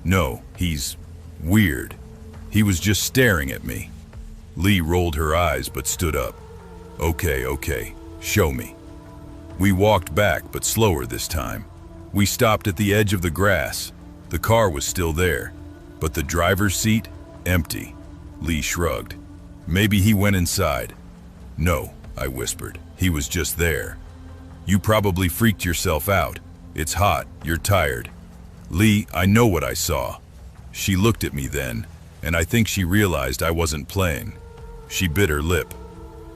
"No, he's weird. He was just staring at me." Lee rolled her eyes but stood up. Okay, show me." We walked back, but slower this time. We stopped at the edge of the grass. The car was still there, but the driver's seat, empty. Lee shrugged. "Maybe he went inside." "No," I whispered. "He was just there. You probably freaked yourself out. It's hot, you're tired." "Lee, I know what I saw." She looked at me then, and I think she realized I wasn't playing. She bit her lip.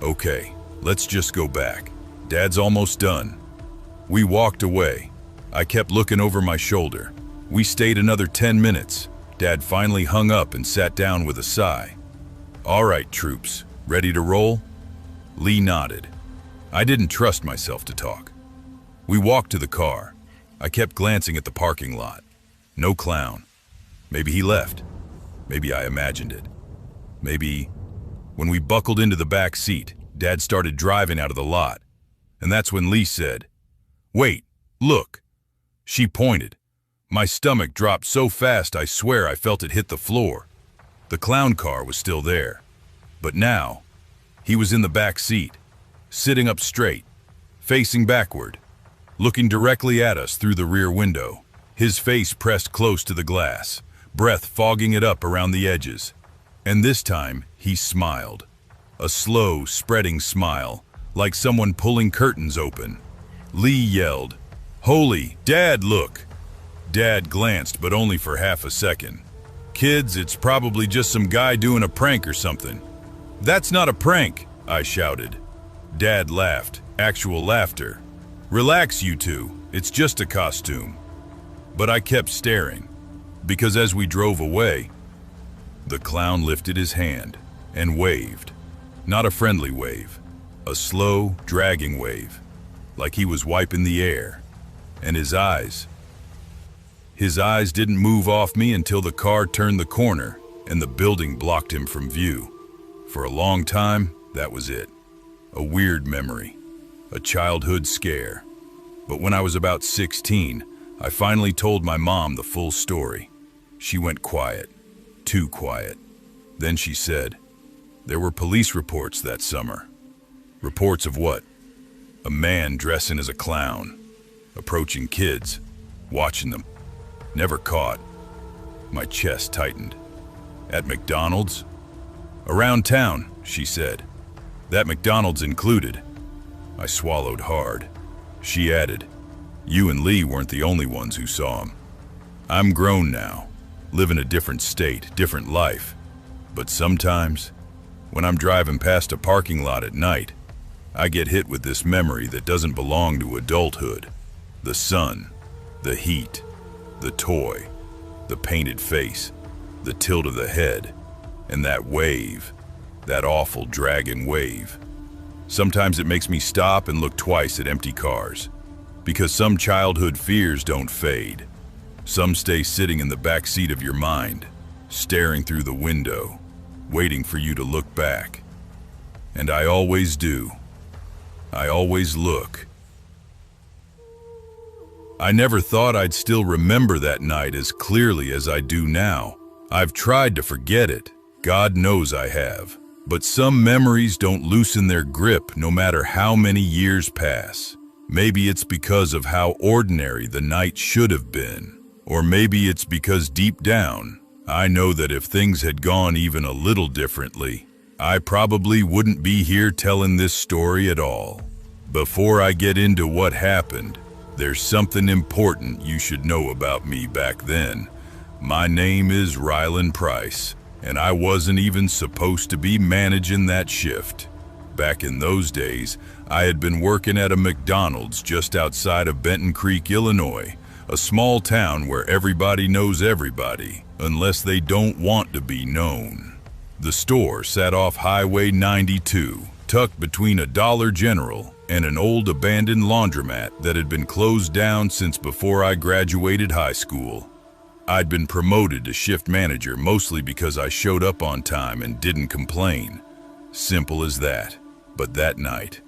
"Okay, let's just go back. Dad's almost done." We walked away. I kept looking over my shoulder. We stayed another 10 minutes. Dad finally hung up and sat down with a sigh. "All right, troops, ready to roll?" Lee nodded. I didn't trust myself to talk. We walked to the car. I kept glancing at the parking lot. No clown. Maybe he left. Maybe I imagined it. Maybe when we buckled into the back seat, Dad started driving out of the lot. And that's when Lee said, "Wait, look." She pointed. My stomach dropped so fast I swear I felt it hit the floor. The clown car was still there. But now, he was in the back seat, sitting up straight, facing backward, looking directly at us through the rear window, his face pressed close to the glass, breath fogging it up around the edges. And this time, he smiled. A slow, spreading smile, like someone pulling curtains open. Lee yelled, "Holy, Dad, look!" Dad glanced, but only for half a second. "Kids, it's probably just some guy doing a prank or something." "That's not a prank," I shouted. Dad laughed, actual laughter. "Relax, you two, it's just a costume." But I kept staring, because as we drove away, the clown lifted his hand and waved. Not a friendly wave. A slow, dragging wave, like he was wiping the air. And his eyes didn't move off me until the car turned the corner and the building blocked him from view. For a long time, that was it. A weird memory, a childhood scare. But when I was about 16, I finally told my mom the full story. She went quiet, too quiet. Then she said, "There were police reports that summer." "Reports of what?" "A man dressing as a clown, approaching kids, watching them. Never caught. My chest tightened. At McDonald's? Around town, she said. That McDonald's included. I swallowed hard. She added, you and Lee weren't the only ones who saw him. I'm grown now, live in a different state, different life. But sometimes, when I'm driving past a parking lot at night, I get hit with this memory that doesn't belong to adulthood. The sun, the heat, the toy, the painted face, the tilt of the head, and that wave, that awful dragging wave. Sometimes it makes me stop and look twice at empty cars, because some childhood fears don't fade. Some stay sitting in the back seat of your mind, staring through the window, waiting for you to look back. And I always do. I always look. I never thought I'd still remember that night as clearly as I do now. I've tried to forget it. God knows I have. But some memories don't loosen their grip no matter how many years pass. Maybe it's because of how ordinary the night should have been. Or maybe it's because deep down, I know that if things had gone even a little differently, I probably wouldn't be here telling this story at all. Before I get into what happened, there's something important you should know about me back then. My name is Rylan Price, and I wasn't even supposed to be managing that shift. Back in those days, I had been working at a McDonald's just outside of Benton Creek, Illinois, a small town where everybody knows everybody, unless they don't want to be known. The store sat off Highway 92, tucked between a Dollar General and an old abandoned laundromat that had been closed down since before I graduated high school. I'd been promoted to shift manager mostly because I showed up on time and didn't complain. Simple as that. But that night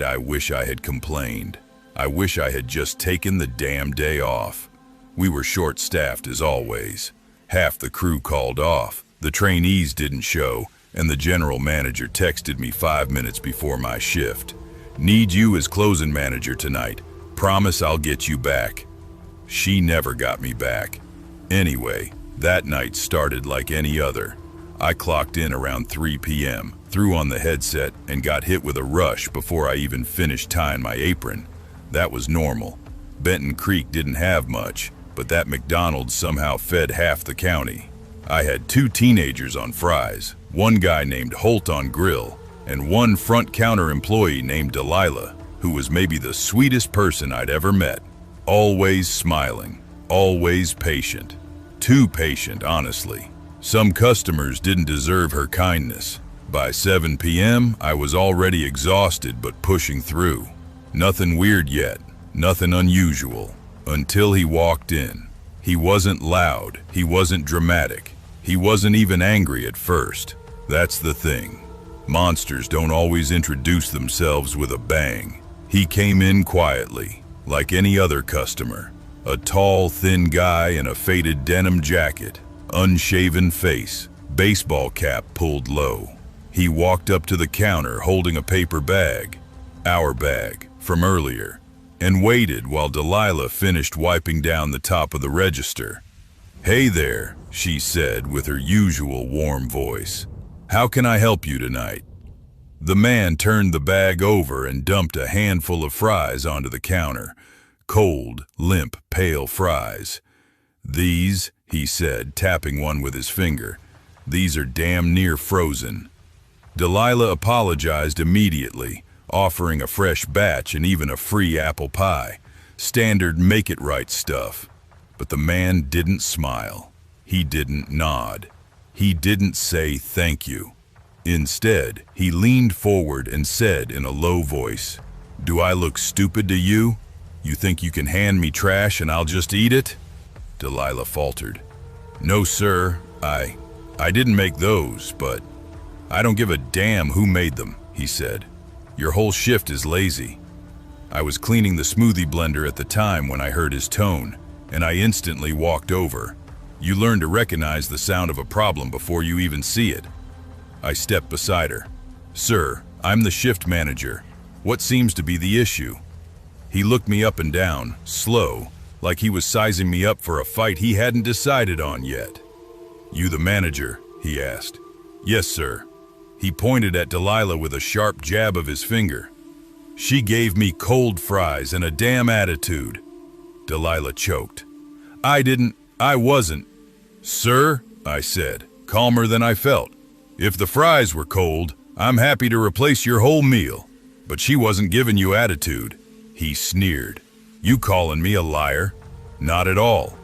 I wish I had complained. I wish I had just taken the damn day off. We were short-staffed as always. Half the crew called off, the trainees didn't show, and the general manager texted me 5 minutes before my shift. Need you as closing manager tonight. Promise I'll get you back. She never got me back. Anyway, that night started like any other. I clocked in around 3 p.m., threw on the headset, and got hit with a rush before I even finished tying my apron. That was normal. Benton Creek didn't have much, but that McDonald's somehow fed half the county. I had 2 teenagers on fries, one guy named Holt on grill, and one front counter employee named Delilah, who was maybe the sweetest person I'd ever met. Always smiling, always patient. Too patient, honestly. Some customers didn't deserve her kindness. By 7 p.m., I was already exhausted but pushing through. Nothing weird yet, nothing unusual, until he walked in. He wasn't loud, he wasn't dramatic, he wasn't even angry at first. That's the thing. Monsters don't always introduce themselves with a bang. He came in quietly, like any other customer. A tall, thin guy in a faded denim jacket, unshaven face, baseball cap pulled low. He walked up to the counter holding a paper bag, our bag, from earlier, and waited while Delilah finished wiping down the top of the register. "Hey there," she said with her usual warm voice. "How can I help you tonight?" The man turned the bag over and dumped a handful of fries onto the counter. Cold, limp, pale fries. "These," he said, tapping one with his finger, "these are damn near frozen." Delilah apologized immediately, offering a fresh batch and even a free apple pie. Standard make-it-right stuff. But the man didn't smile. He didn't nod. He didn't say thank you. Instead, he leaned forward and said in a low voice, "Do I look stupid to you? You think you can hand me trash and I'll just eat it?" Delilah faltered. "No, sir, I didn't make those, but I don't give a damn who made them," he said. "Your whole shift is lazy." I was cleaning the smoothie blender at the time when I heard his tone, and I instantly walked over. You learn to recognize the sound of a problem before you even see it. I stepped beside her. "Sir, I'm the shift manager. What seems to be the issue?" He looked me up and down, slow, like he was sizing me up for a fight he hadn't decided on yet. "You the manager?" he asked. "Yes, sir." He pointed at Delilah with a sharp jab of his finger. "She gave me cold fries and a damn attitude." Delilah choked. I wasn't." "Sir," I said, calmer than I felt, "if the fries were cold, I'm happy to replace your whole meal. But she wasn't giving you attitude." He sneered. "You calling me a liar?" "Not at all."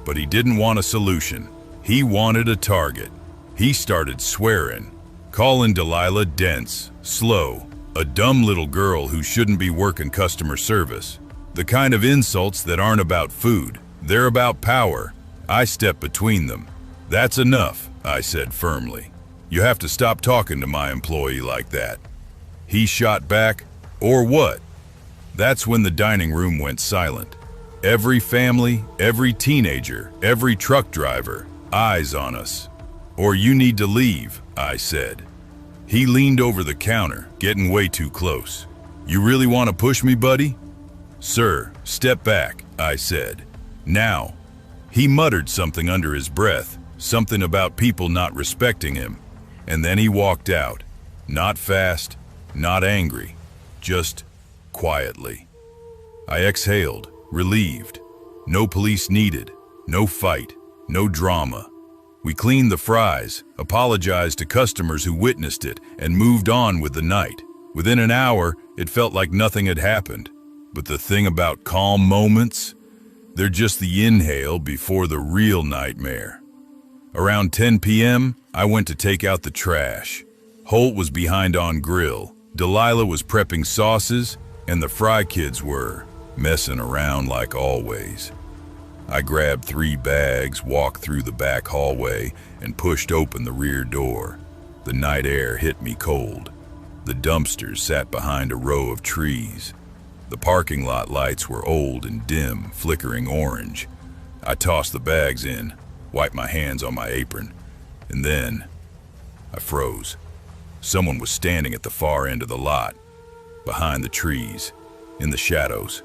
But he didn't want a solution. He wanted a target. He started swearing, calling Delilah dense, slow, a dumb little girl who shouldn't be working customer service. The kind of insults that aren't about food, they're about power. I stepped between them. "That's enough," I said firmly. "You have to stop talking to my employee like that." He shot back, "Or what?" That's when the dining room went silent. Every family, every teenager, every truck driver, eyes on us. "Or you need to leave," I said. He leaned over the counter, getting way too close. "You really want to push me, buddy?" "Sir, step back," I said. "Now." He muttered something under his breath, something about people not respecting him, and then he walked out. Not fast, not angry, just quietly. I exhaled, relieved. No police needed, no fight, no drama. We cleaned the fries, apologized to customers who witnessed it, and moved on with the night. Within an hour, it felt like nothing had happened. But the thing about calm moments? They're just the inhale before the real nightmare. Around 10 p.m., I went to take out the trash. Holt was behind on grill, Delilah was prepping sauces, and the fry kids were messing around like always. I grabbed 3 bags, walked through the back hallway, and pushed open the rear door. The night air hit me cold. The dumpsters sat behind a row of trees. The parking lot lights were old and dim, flickering orange. I tossed the bags in, wiped my hands on my apron, and then I froze. Someone was standing at the far end of the lot, behind the trees, in the shadows,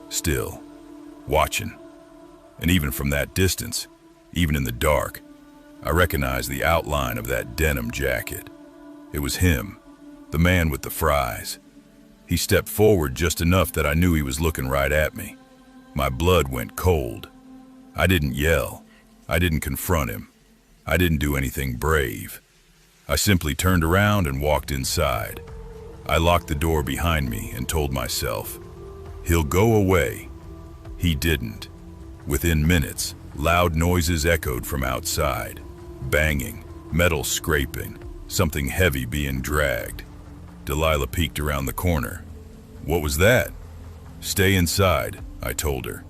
still, watching. And even from that distance, even in the dark, I recognized the outline of that denim jacket. It was him, the man with the fries. He stepped forward just enough that I knew he was looking right at me. My blood went cold. I didn't yell. I didn't confront him. I didn't do anything brave. I simply turned around and walked inside. I locked the door behind me and told myself, "He'll go away." He didn't. Within minutes, loud noises echoed from outside. Banging, metal scraping, something heavy being dragged. Delilah peeked around the corner. "What was that?" "Stay inside," I told her.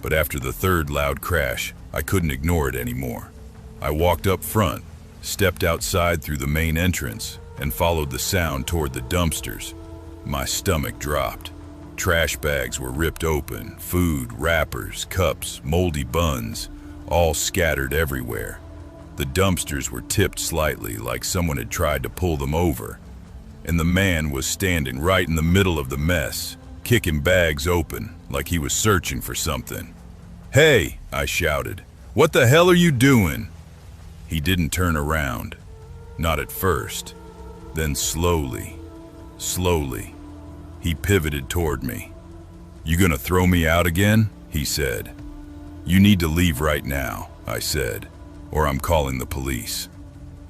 But after the third loud crash, I couldn't ignore it anymore. I walked up front, stepped outside through the main entrance, and followed the sound toward the dumpsters. My stomach dropped. Trash bags were ripped open, food, wrappers, cups, moldy buns, all scattered everywhere. The dumpsters were tipped slightly, like someone had tried to pull them over. And the man was standing right in the middle of the mess, kicking bags open, like he was searching for something. "Hey," I shouted, "what the hell are you doing?" He didn't turn around. Not at first. Then slowly, he pivoted toward me. "You gonna throw me out again?" he said. "You need to leave right now," I said, "or I'm calling the police."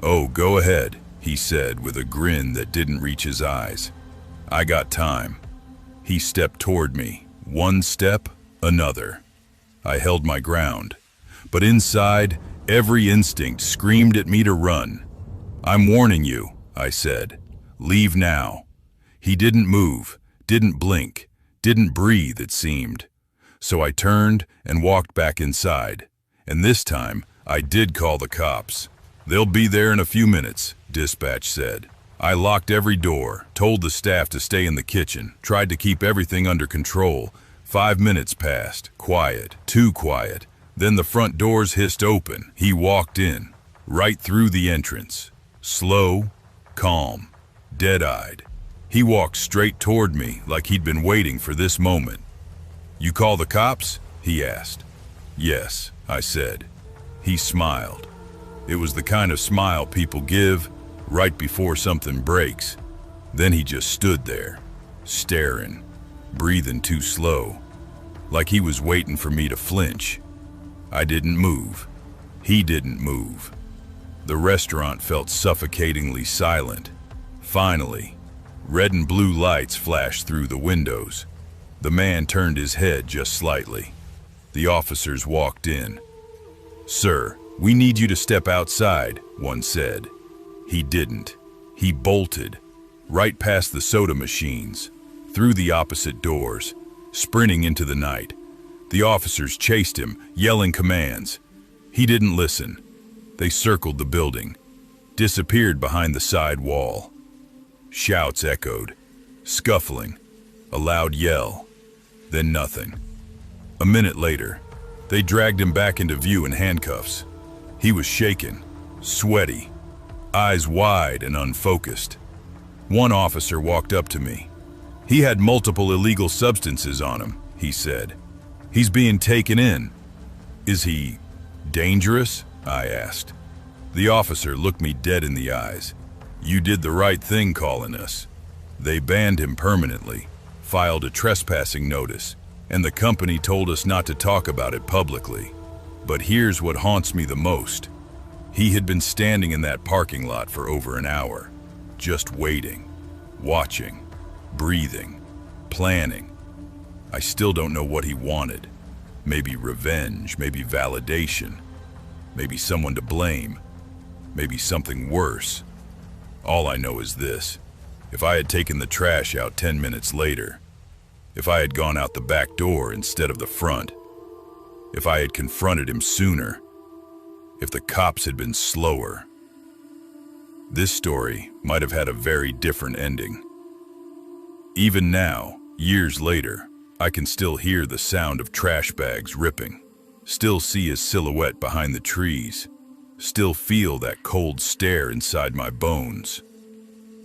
"Oh, go ahead," he said with a grin that didn't reach his eyes. "I got time." He stepped toward me, one step, another. I held my ground, but inside, every instinct screamed at me to run. "I'm warning you," I said. "Leave now." He didn't move, didn't blink, didn't breathe, it seemed. So I turned and walked back inside. And this time, I did call the cops. "They'll be there in a few minutes," dispatch said. I locked every door, told the staff to stay in the kitchen, tried to keep everything under control. 5 minutes passed, quiet, too quiet. Then the front doors hissed open. He walked in, right through the entrance. Slow, calm, dead-eyed. He walked straight toward me like he'd been waiting for this moment. "You call the cops?" he asked. "Yes," I said. He smiled. It was the kind of smile people give right before something breaks. Then he just stood there, staring, breathing too slow, like he was waiting for me to flinch. I didn't move. He didn't move. The restaurant felt suffocatingly silent. Finally, red and blue lights flashed through the windows. The man turned his head just slightly. The officers walked in. "Sir, we need you to step outside," one said. He didn't. He bolted, right past the soda machines, through the opposite doors, sprinting into the night. The officers chased him, yelling commands. He didn't listen. They circled the building, disappeared behind the side wall. Shouts echoed, scuffling, a loud yell, then nothing. A minute later, they dragged him back into view in handcuffs. He was shaken, sweaty, eyes wide and unfocused. One officer walked up to me. "He had multiple illegal substances on him," he said. "He's being taken in." "Is he dangerous?" I asked. The officer looked me dead in the eyes. "You did the right thing calling us. They banned him permanently, filed a trespassing notice, and the company told us not to talk about it publicly. But here's what haunts me the most. He had been standing in that parking lot for over an hour, just waiting, watching, breathing, planning. I still don't know what he wanted. Maybe revenge, maybe validation, maybe someone to blame, maybe something worse. All I know is this: if I had taken the trash out 10 minutes later, if I had gone out the back door instead of the front, if I had confronted him sooner, if the cops had been slower, this story might have had a very different ending. Even now, years later, I can still hear the sound of trash bags ripping, still see his silhouette behind the trees, still feel that cold stare inside my bones.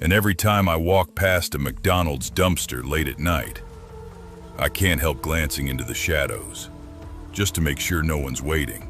And every time I walk past a McDonald's dumpster late at night, I can't help glancing into the shadows, just to make sure no one's waiting.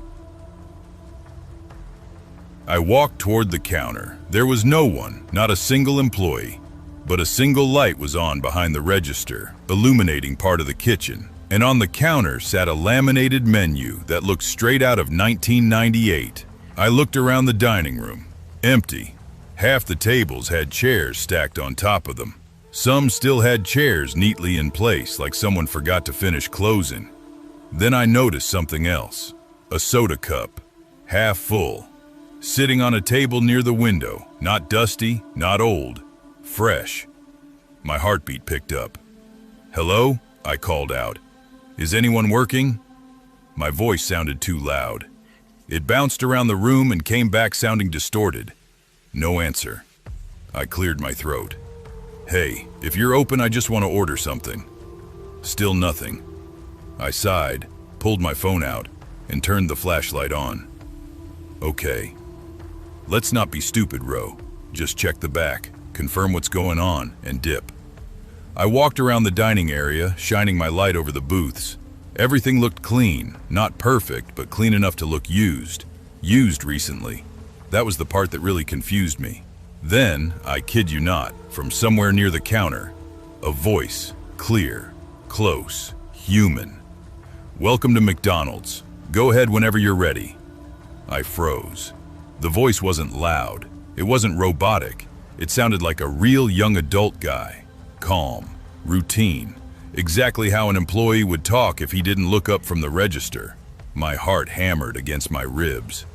I walked toward the counter. There was no one, not a single employee, but a single light was on behind the register, illuminating part of the kitchen. And on the counter sat a laminated menu that looked straight out of 1998. I looked around the dining room. Empty. Half the tables had chairs stacked on top of them. Some still had chairs neatly in place, like someone forgot to finish closing. Then I noticed something else. A soda cup, half full, sitting on a table near the window, not dusty, not old, fresh. My heartbeat picked up. "Hello?" I called out. "Is anyone working?" My voice sounded too loud. It bounced around the room and came back sounding distorted. No answer. I cleared my throat. "Hey, if you're open, I just want to order something." Still nothing. I sighed, pulled my phone out, and turned the flashlight on. "Okay. Let's not be stupid, Ro. Just check the back, confirm what's going on, and dip." I walked around the dining area, shining my light over the booths. Everything looked clean, not perfect, but clean enough to look used. Used recently. That was the part that really confused me. Then, I kid you not, from somewhere near the counter, a voice, clear, close, human. "Welcome to McDonald's. Go ahead whenever you're ready." I froze. The voice wasn't loud. It wasn't robotic. It sounded like a real young adult guy. Calm, routine, exactly how an employee would talk if he didn't look up from the register. My heart hammered against my ribs.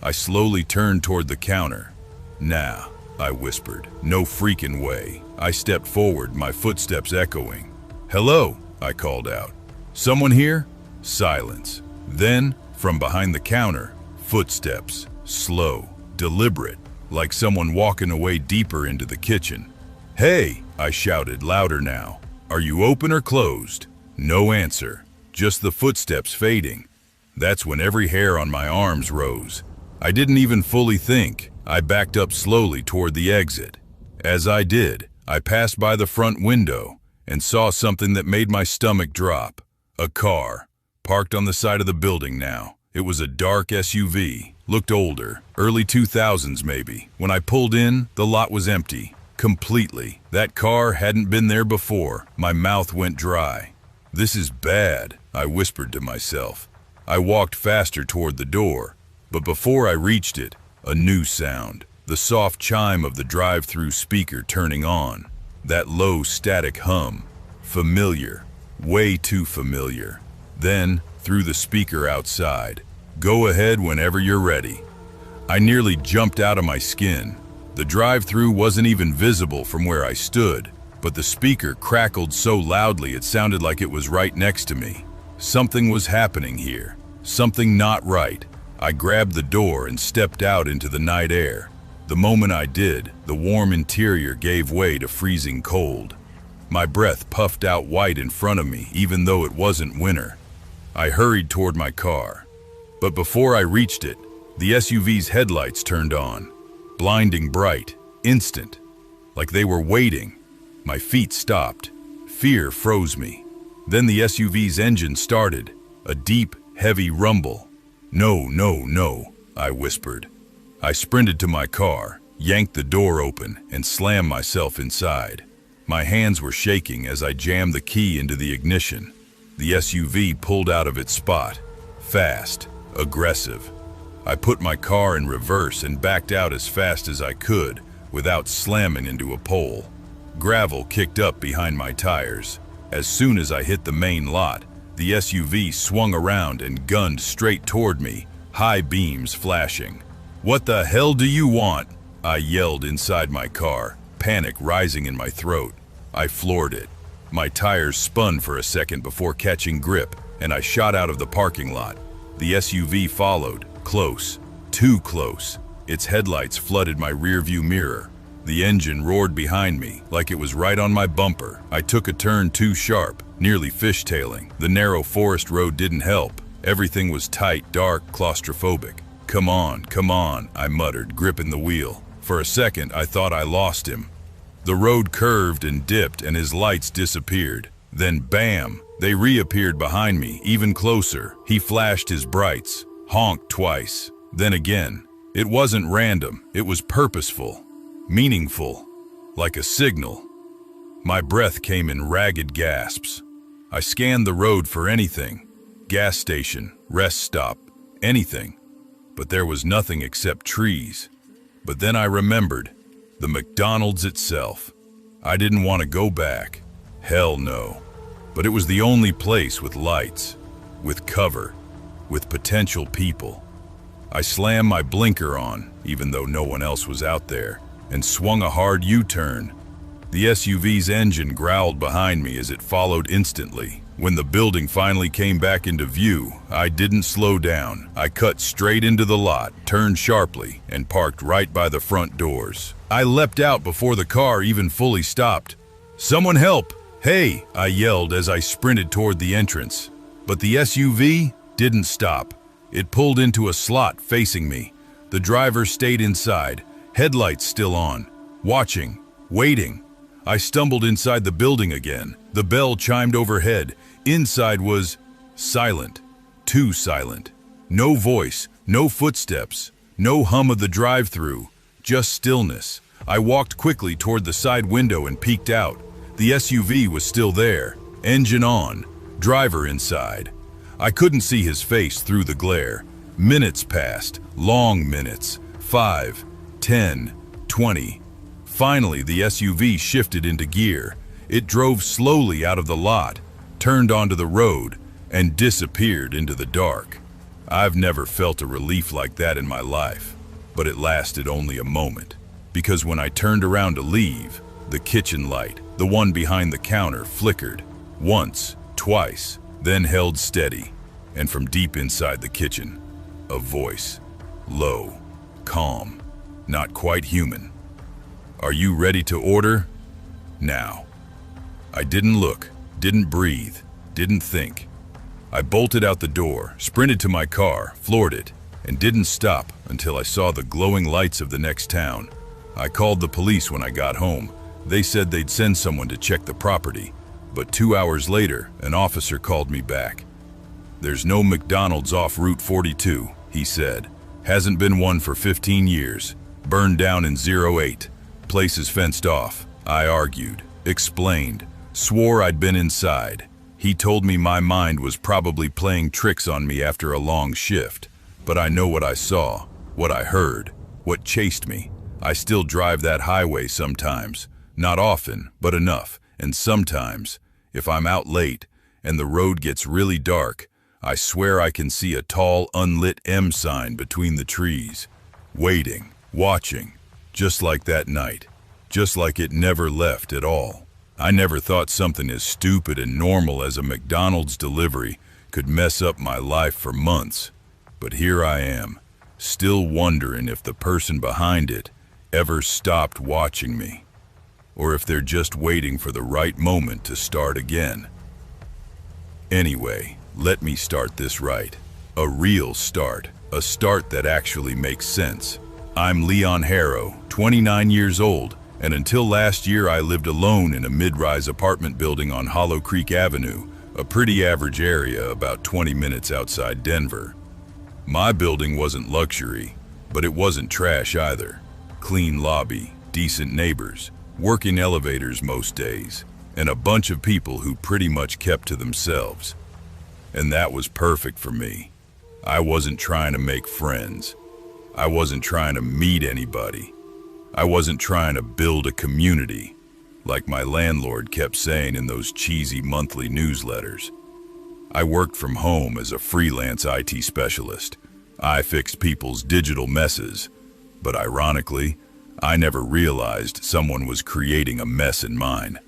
I slowly turned toward the counter. "Nah," I whispered. "No freaking way." I stepped forward, my footsteps echoing. "Hello," I called out. "Someone here?" Silence. Then, from behind the counter, footsteps, slow, deliberate, like someone walking away deeper into the kitchen. "Hey," I shouted louder now. "Are you open or closed?" No answer, just the footsteps fading. That's when every hair on my arms rose. I didn't even fully think. I backed up slowly toward the exit. As I did, I passed by the front window and saw something that made my stomach drop. A car, parked on the side of the building now. It was a dark SUV, looked older, early 2000s maybe. When I pulled in, the lot was empty, completely. That car hadn't been there before. My mouth went dry. "This is bad," I whispered to myself. I walked faster toward the door, but before I reached it, a new sound. The soft chime of the drive-through speaker turning on. That low static hum. Familiar. Way too familiar. Then, through the speaker outside, "Go ahead whenever you're ready." I nearly jumped out of my skin. The drive-through wasn't even visible from where I stood, but the speaker crackled so loudly it sounded like it was right next to me. Something was happening here. Something not right. I grabbed the door and stepped out into the night air. The moment I did, the warm interior gave way to freezing cold. My breath puffed out white in front of me, even though it wasn't winter. I hurried toward my car. But before I reached it, the SUV's headlights turned on. Blinding bright, instant, like they were waiting. My feet stopped. Fear froze me. Then the SUV's engine started, a deep, heavy rumble. "No, no, no," I whispered. I sprinted to my car, yanked the door open, and slammed myself inside. My hands were shaking as I jammed the key into the ignition. The SUV pulled out of its spot. Fast, aggressive. I put my car in reverse and backed out as fast as I could, without slamming into a pole. Gravel kicked up behind my tires. As soon as I hit the main lot, the SUV swung around and gunned straight toward me, high beams flashing. "What the hell do you want?" I yelled inside my car, panic rising in my throat. I floored it. My tires spun for a second before catching grip, and I shot out of the parking lot. The SUV followed, close, too close. Its headlights flooded my rearview mirror. The engine roared behind me, like it was right on my bumper. I took a turn too sharp, nearly fishtailing. The narrow forest road didn't help. Everything was tight, dark, claustrophobic. Come on," I muttered, gripping the wheel. For a second, I thought I lost him. The road curved and dipped, and his lights disappeared. Then bam! They reappeared behind me, even closer. He flashed his brights, honked twice. Then again. It wasn't random, it was purposeful. Meaningful, like a signal. My breath came in ragged gasps. I scanned the road for anything. Gas station, rest stop, anything. But there was nothing except trees. But then I remembered, the McDonald's itself. I didn't want to go back. Hell no. But it was the only place with lights, with cover, with potential people. I slammed my blinker on, even though no one else was out there, and swung a hard U-turn. The SUV's engine growled behind me as it followed instantly. When the building finally came back into view, I didn't slow down. I cut straight into the lot, turned sharply, and parked right by the front doors. I leapt out before the car even fully stopped. "Someone help! Hey!" I yelled as I sprinted toward the entrance. But the SUV didn't stop. It pulled into a slot facing me. The driver stayed inside, headlights still on, watching, waiting. I stumbled inside the building again. The bell chimed overhead. Inside was silent, too silent. No voice, no footsteps, no hum of the drive-through, just stillness. I walked quickly toward the side window and peeked out. The SUV was still there, engine on, driver inside. I couldn't see his face through the glare. Minutes passed, long minutes, 5, 10, 20. Finally, the SUV shifted into gear. It drove slowly out of the lot, turned onto the road, and disappeared into the dark. I've never felt a relief like that in my life, but it lasted only a moment. Because when I turned around to leave, the kitchen light, the one behind the counter, flickered. Once, twice, then held steady. And from deep inside the kitchen, a voice. Low, calm, not quite human. "Are you ready to order? Now." I didn't look, didn't breathe, didn't think. I bolted out the door, sprinted to my car, floored it, and didn't stop until I saw the glowing lights of the next town. I called the police when I got home. They said they'd send someone to check the property. But 2 hours later, an officer called me back. "There's no McDonald's off Route 42, he said. "Hasn't been one for 15 years. Burned down in '08. Place is fenced off." I argued, explained, swore I'd been inside. He told me my mind was probably playing tricks on me after a long shift. But I know what I saw, what I heard, what chased me. I still drive that highway sometimes. Not often, but enough. And sometimes, if I'm out late and the road gets really dark, I swear I can see a tall, unlit M sign between the trees. Waiting, watching, just like that night. Just like it never left at all. I never thought something as stupid and normal as a McDonald's delivery could mess up my life for months. But here I am, still wondering if the person behind it ever stopped watching me, or if they're just waiting for the right moment to start again. Anyway, let me start this right. A real start, a start that actually makes sense. I'm Leon Harrow, 29 years old, and until last year I lived alone in a mid-rise apartment building on Hollow Creek Avenue, a pretty average area about 20 minutes outside Denver. My building wasn't luxury, but it wasn't trash either. Clean lobby, decent neighbors, working elevators most days, and a bunch of people who pretty much kept to themselves. And that was perfect for me. I wasn't trying to make friends. I wasn't trying to meet anybody. I wasn't trying to build a community, like my landlord kept saying in those cheesy monthly newsletters. I worked from home as a freelance IT specialist. I fixed people's digital messes, but ironically, I never realized someone was creating a mess in mine.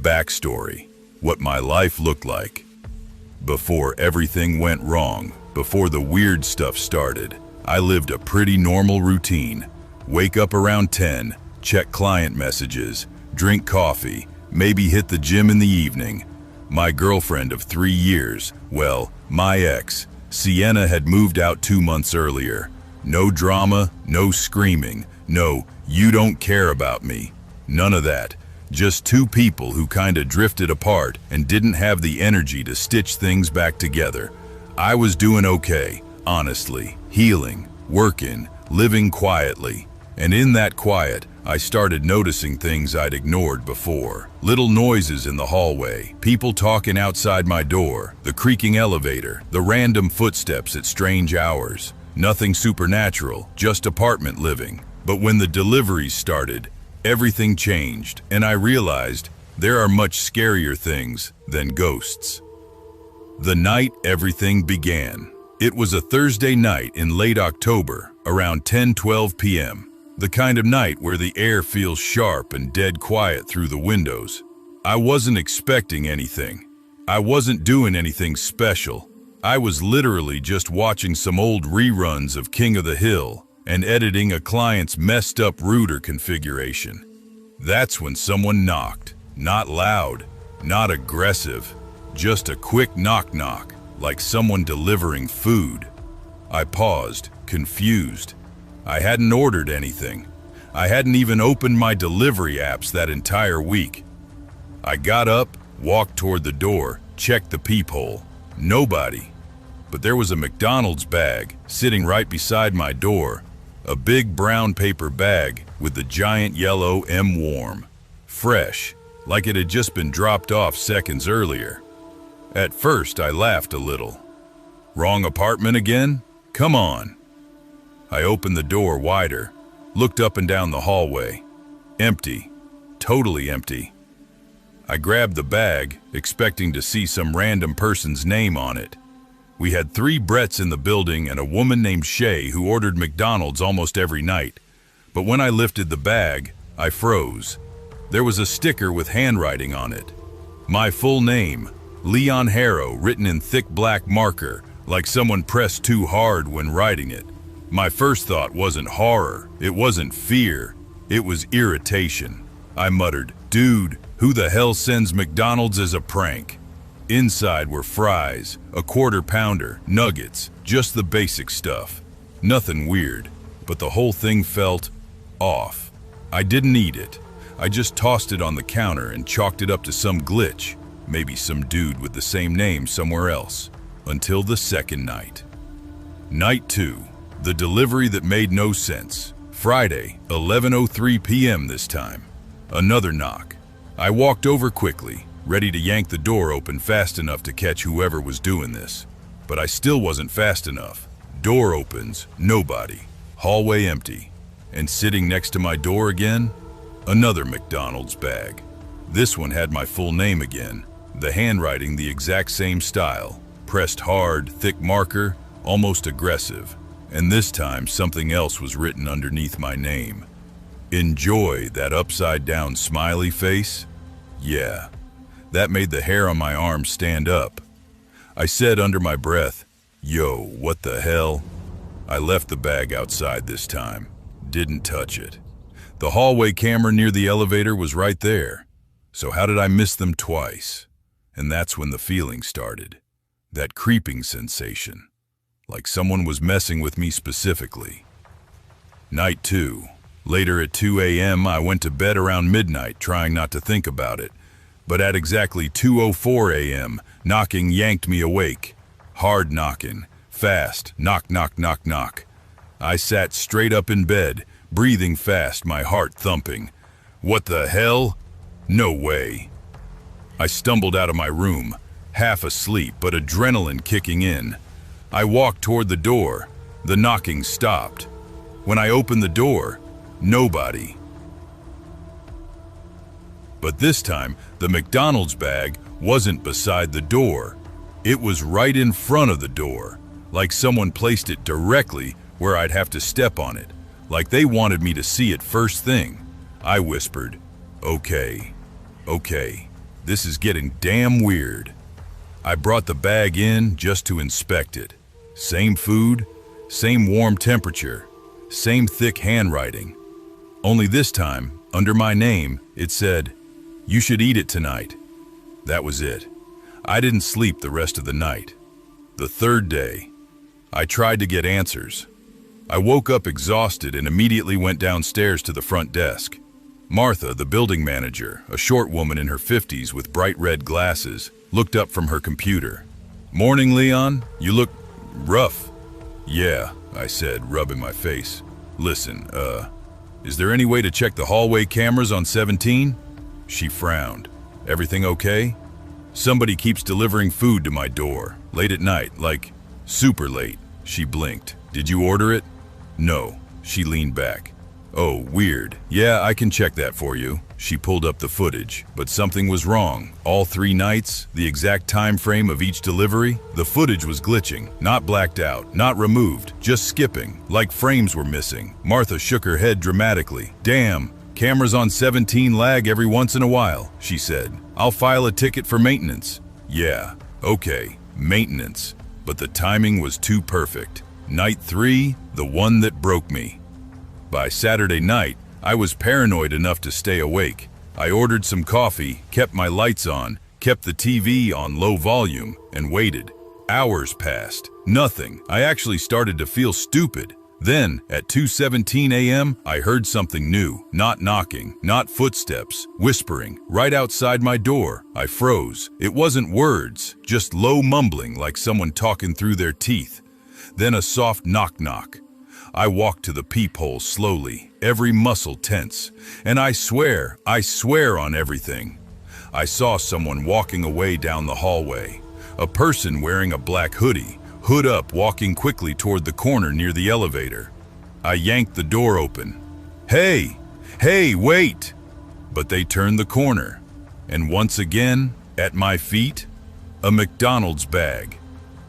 Backstory: what my life looked like. Before everything went wrong, before the weird stuff started, I lived a pretty normal routine. Wake up around 10, check client messages, drink coffee, maybe hit the gym in the evening. My girlfriend of 3 years, well, my ex, Sienna, had moved out 2 months earlier. No drama, no screaming, no, "you don't care about me." None of that. Just two people who kinda drifted apart and didn't have the energy to stitch things back together. I was doing okay, honestly, healing, working, living quietly. And in that quiet, I started noticing things I'd ignored before. Little noises in the hallway, people talking outside my door, the creaking elevator, the random footsteps at strange hours. Nothing supernatural, just apartment living. But when the deliveries started, everything changed, and I realized there are much scarier things than ghosts. The night everything began. It was a Thursday night in late October, around 10:12 p.m. The kind of night where the air feels sharp and dead quiet through the windows. I wasn't expecting anything. I wasn't doing anything special. I was literally just watching some old reruns of King of the Hill and editing a client's messed up router configuration. That's when someone knocked. Not loud, not aggressive, just a quick knock-knock, like someone delivering food. I paused, confused. I hadn't ordered anything. I hadn't even opened my delivery apps that entire week. I got up, walked toward the door, checked the peephole. Nobody. But there was a McDonald's bag sitting right beside my door. A big brown paper bag with the giant yellow M warm. Fresh, like it had just been dropped off seconds earlier. At first, I laughed a little. Wrong apartment again? Come on. I opened the door wider, looked up and down the hallway. Empty. Totally empty. I grabbed the bag, expecting to see some random person's name on it. We had 3 Bretts in the building and a woman named Shay who ordered McDonald's almost every night. But when I lifted the bag, I froze. There was a sticker with handwriting on it. My full name, Leon Harrow, written in thick black marker, like someone pressed too hard when writing it. My first thought wasn't horror, it wasn't fear, it was irritation. I muttered, "Dude, who the hell sends McDonald's as a prank?" Inside were fries, a quarter pounder, nuggets, just the basic stuff. Nothing weird, but the whole thing felt off. I didn't eat it. I just tossed it on the counter and chalked it up to some glitch, maybe some dude with the same name somewhere else, until the second night. Night 2, the delivery that made no sense. Friday, 11:03 p.m. this time. Another knock. I walked over quickly, ready to yank the door open fast enough to catch whoever was doing this. But I still wasn't fast enough. Door opens, nobody. Hallway empty. And sitting next to my door again, another McDonald's bag. This one had my full name again, the handwriting the exact same style, pressed hard, thick marker, almost aggressive. And this time something else was written underneath my name. Enjoy that upside down smiley face? Yeah, that made the hair on my arm stand up. I said under my breath, "Yo, what the hell?" I left the bag outside this time. Didn't touch it. The hallway camera near the elevator was right there. So how did I miss them twice? And that's when the feeling started. That creeping sensation. Like someone was messing with me specifically. Night 2. Later at 2 a.m. I went to bed around midnight trying not to think about it. But at exactly 2:04 a.m., knocking yanked me awake. Hard knocking. Fast. Knock, knock, knock, knock. I sat straight up in bed, breathing fast, my heart thumping. What the hell? No way. I stumbled out of my room, half asleep but adrenaline kicking in. I walked toward the door. The knocking stopped. When I opened the door, nobody. But this time, the McDonald's bag wasn't beside the door. It was right in front of the door, like someone placed it directly where I'd have to step on it, like they wanted me to see it first thing. I whispered, okay, this is getting damn weird. I brought the bag in just to inspect it. Same food, same warm temperature, same thick handwriting. Only this time, under my name, it said, "You should eat it tonight." That was it. I didn't sleep the rest of the night. The third day, I tried to get answers. I woke up exhausted and immediately went downstairs to the front desk. Martha, the building manager, a short woman in her 50s with bright red glasses, looked up from her computer. "Morning, Leon. You look rough." "Yeah," I said, rubbing my face. "Listen, is there any way to check the hallway cameras on 17? She frowned. "Everything okay?" "Somebody keeps delivering food to my door, late at night, like super late." She blinked. "Did you order it?" "No." She leaned back. "Oh, weird. Yeah, I can check that for you." She pulled up the footage, but something was wrong. All 3 nights, the exact time frame of each delivery, the footage was glitching, not blacked out, not removed, just skipping, like frames were missing. Martha shook her head dramatically. "Damn, cameras on 17 lag every once in a while," she said. "I'll file a ticket for maintenance." "Yeah, okay, maintenance." But the timing was too perfect. Night 3, the one that broke me. By Saturday night, I was paranoid enough to stay awake. I ordered some coffee, kept my lights on, kept the TV on low volume, and waited. Hours passed. Nothing. I actually started to feel stupid. Then, at 2:17 a.m., I heard something new. Not knocking, not footsteps, whispering, right outside my door. I froze. It wasn't words, just low mumbling like someone talking through their teeth. Then a soft knock-knock. I walked to the peephole slowly, every muscle tense, and I swear on everything. I saw someone walking away down the hallway. A person wearing a black hoodie, hood up, walking quickly toward the corner near the elevator. I yanked the door open. Hey, wait! But they turned the corner, and once again, at my feet, a McDonald's bag.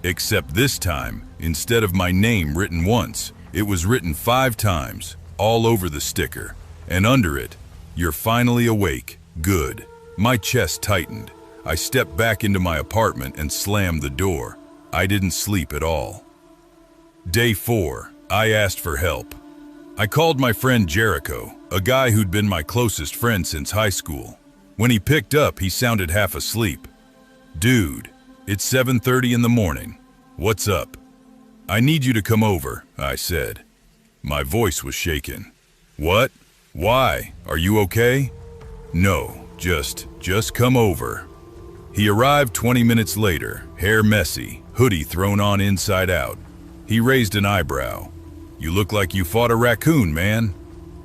Except this time, instead of my name written once, it was written 5 times, all over the sticker, and under it, "You're finally awake. Good." My chest tightened. I stepped back into my apartment and slammed the door. I didn't sleep at all. Day 4, I asked for help. I called my friend Jericho, a guy who'd been my closest friend since high school. When he picked up, he sounded half asleep. "Dude, it's 7:30 in the morning. What's up?" "I need you to come over," I said. My voice was shaken. "What? Why? Are you okay?" No, just come over. He arrived 20 minutes later, hair messy, hoodie thrown on inside out. He raised an eyebrow. You look like you fought a raccoon, man.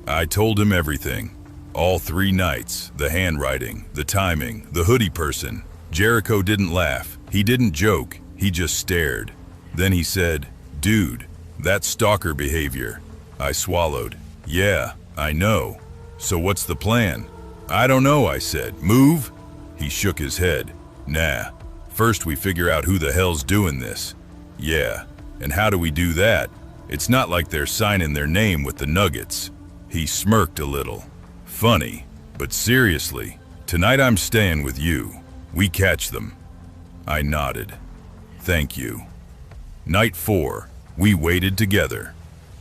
I told him everything. All 3 nights, the handwriting, the timing, the hoodie person. Jericho didn't laugh. He didn't joke. He just stared. Then he said, "Dude, that's stalker behavior." I swallowed. "Yeah, I know. So what's the plan?" "I don't know," I said. "Move?" He shook his head. "Nah. First we figure out who the hell's doing this." "Yeah, and how do we do that? It's not like they're signing their name with the Nuggets." He smirked a little. "Funny, but seriously, tonight I'm staying with you. We catch them." I nodded. "Thank you." Night 4, we waited together.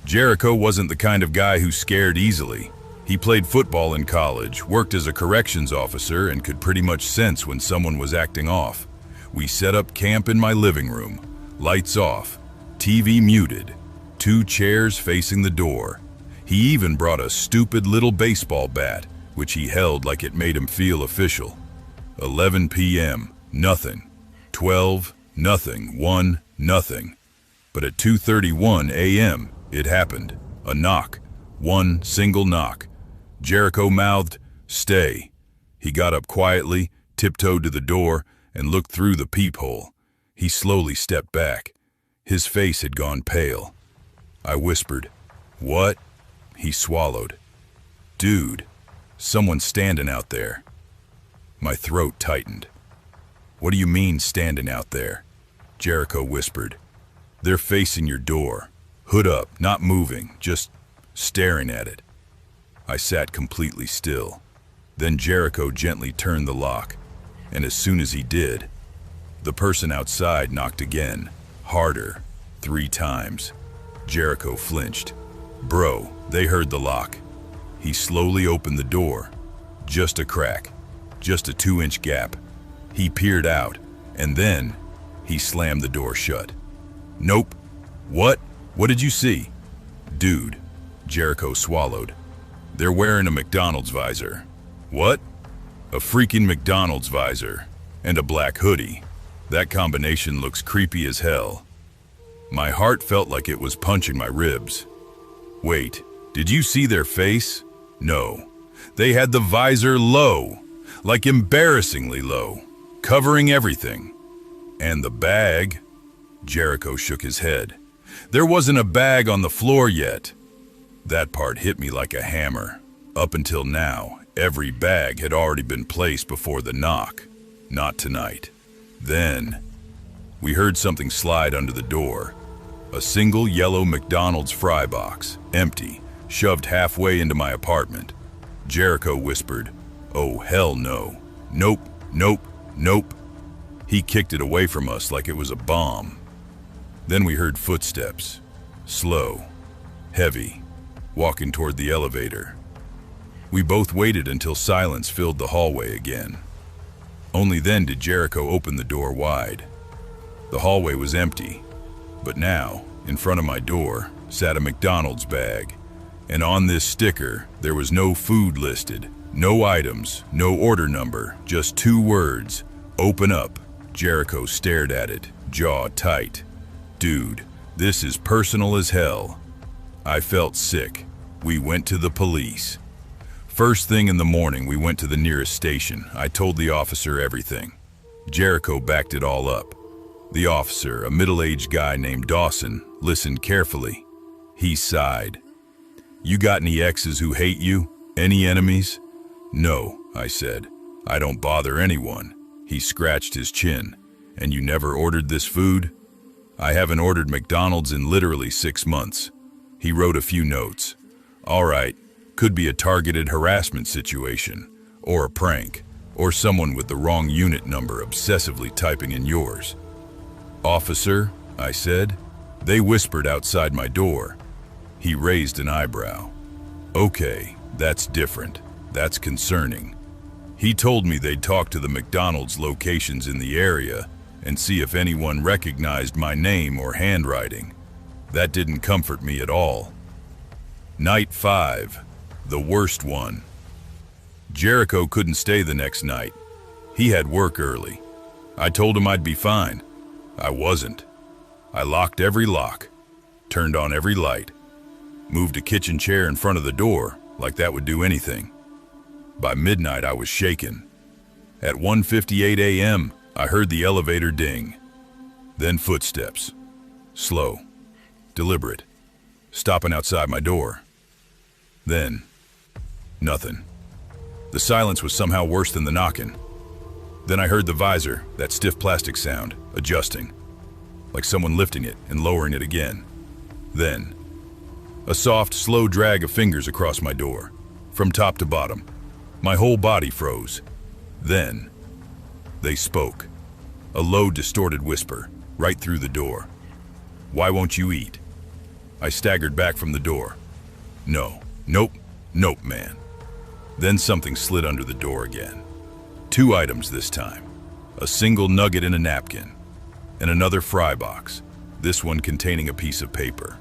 Jericho wasn't the kind of guy who scared easily. He played football in college, worked as a corrections officer, and could pretty much sense when someone was acting off. We set up camp in my living room. Lights off, TV muted, 2 chairs facing the door. He even brought a stupid little baseball bat, which he held like it made him feel official. 11 p.m., nothing. 12, nothing. 1, nothing. But at 2:31 a.m., it happened. A knock. 1 single knock. Jericho mouthed, "Stay." He got up quietly, tiptoed to the door, and looked through the peephole. He slowly stepped back. His face had gone pale. I whispered, "What?" He swallowed. "Dude, someone's standing out there." My throat tightened. "What do you mean, standing out there?" Jericho whispered. "They're facing your door. Hood up, not moving, just staring at it." I sat completely still. Then Jericho gently turned the lock, and as soon as he did, the person outside knocked again, harder, 3 times. Jericho flinched. "Bro, they heard the lock." He slowly opened the door. Just a crack, just a 2-inch gap. He peered out, and then he slammed the door shut. "Nope." "What? What did you see?" "Dude," Jericho swallowed. "They're wearing a McDonald's visor." "What?" "A freaking McDonald's visor. And a black hoodie. That combination looks creepy as hell." My heart felt like it was punching my ribs. "Wait, did you see their face?" "No. They had the visor low, like embarrassingly low, covering everything. And the bag?" Jericho shook his head. "There wasn't a bag on the floor yet." That part hit me like a hammer. Up until now, every bag had already been placed before the knock. Not tonight. Then, we heard something slide under the door. A single yellow McDonald's fry box, empty, shoved halfway into my apartment. Jericho whispered, "Oh, hell no. Nope, nope, nope." He kicked it away from us like it was a bomb. Then we heard footsteps, slow, heavy, walking toward the elevator. We both waited until silence filled the hallway again. Only then did Jericho open the door wide. The hallway was empty, but now, in front of my door, sat a McDonald's bag. And on this sticker, there was no food listed, no items, no order number, just 2 words, "Open up." Jericho stared at it, jaw tight. "Dude, this is personal as hell." I felt sick. We went to the police. First thing in the morning, we went to the nearest station. I told the officer everything. Jericho backed it all up. The officer, a middle-aged guy named Dawson, listened carefully. He sighed. "You got any exes who hate you? Any enemies?" "No," I said. "I don't bother anyone." He scratched his chin. "And you never ordered this food?" "I haven't ordered McDonald's in literally 6 months." He wrote a few notes. "All right, could be a targeted harassment situation, or a prank, or someone with the wrong unit number obsessively typing in yours." "Officer," I said. They whispered outside my door. He raised an eyebrow. "Okay, that's different. That's concerning." He told me they'd talk to the McDonald's locations in the area and see if anyone recognized my name or handwriting. That didn't comfort me at all. Night 5, the worst one. Jericho couldn't stay the next night. He had work early. I told him I'd be fine. I wasn't. I locked every lock, turned on every light, moved a kitchen chair in front of the door like that would do anything. By midnight, I was shaken. At 1:58 a.m., I heard the elevator ding. Then footsteps. Slow, deliberate, stopping outside my door. Then, nothing. The silence was somehow worse than the knocking. Then I heard the visor, that stiff plastic sound, adjusting, like someone lifting it and lowering it again. Then, a soft, slow drag of fingers across my door, from top to bottom. My whole body froze. Then, they spoke. A low, distorted whisper, right through the door. "Why won't you eat?" I staggered back from the door. No, nope, man. Then something slid under the door again. 2 items this time. A single nugget in a napkin, and another fry box, this one containing a piece of paper.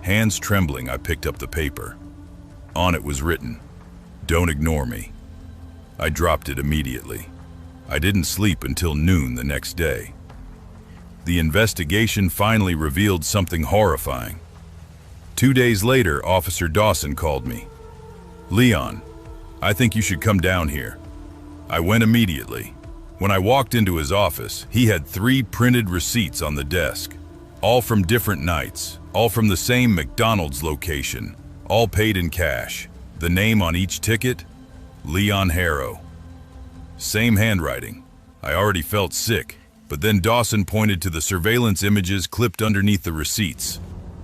Hands trembling, I picked up the paper. On it was written, "Don't ignore me." I dropped it immediately. I didn't sleep until noon the next day. The investigation finally revealed something horrifying. 2 days later, Officer Dawson called me. "Leon, I think you should come down here." I went immediately. When I walked into his office, he had 3 printed receipts on the desk, all from different nights, all from the same McDonald's location, all paid in cash. The name on each ticket, Leon Harrow. Same handwriting. I already felt sick, but then Dawson pointed to the surveillance images clipped underneath the receipts.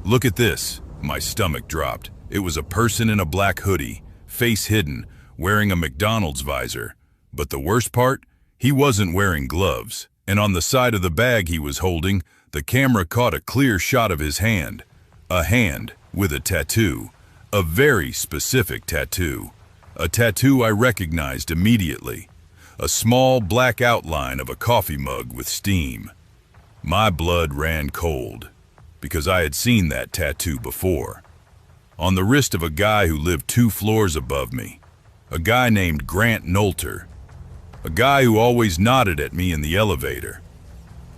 "Look at this." My stomach dropped. It was a person in a black hoodie, face hidden, wearing a McDonald's visor. But the worst part, he wasn't wearing gloves. And on the side of the bag he was holding, the camera caught a clear shot of his hand. A hand with a tattoo. A very specific tattoo. A tattoo I recognized immediately. A small black outline of a coffee mug with steam. My blood ran cold, because I had seen that tattoo before. On the wrist of a guy who lived 2 floors above me. A guy named Grant Knowlter. A guy who always nodded at me in the elevator.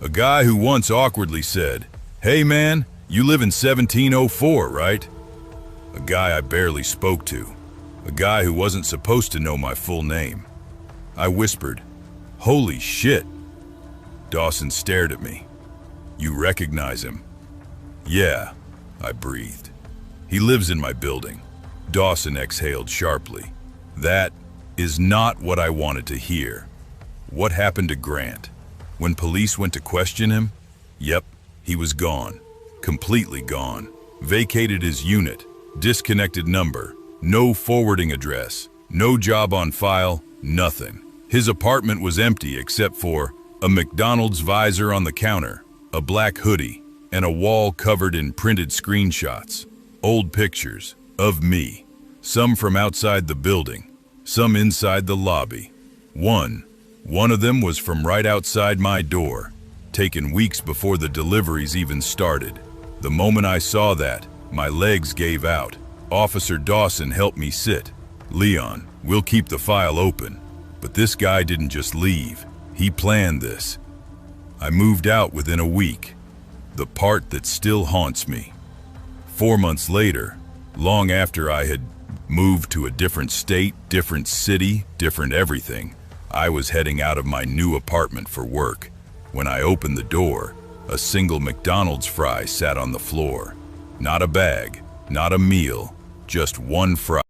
A guy who once awkwardly said, "Hey man, you live in 1704, right?" A guy I barely spoke to. A guy who wasn't supposed to know my full name. I whispered, "Holy shit." Dawson stared at me. "You recognize him?" "Yeah," I breathed. "He lives in my building." Dawson exhaled sharply. "That is not what I wanted to hear." "What happened to Grant?" "When police went to question him?" "Yep, he was gone. Completely gone. Vacated his unit. Disconnected number. No forwarding address. No job on file. Nothing. His apartment was empty except for a McDonald's visor on the counter, a black hoodie, and a wall covered in printed screenshots. Old pictures of me. Some from outside the building. Some inside the lobby. One of them was from right outside my door, taken weeks before the deliveries even started. The moment I saw that, my legs gave out. Officer Dawson helped me sit. "Leon, we'll keep the file open." But this guy didn't just leave. He planned this. I moved out within a week. The part that still haunts me. 4 months later, long after I had moved to a different state, different city, different everything, I was heading out of my new apartment for work. When I opened the door, a single McDonald's fry sat on the floor. Not a bag, not a meal, just one fry.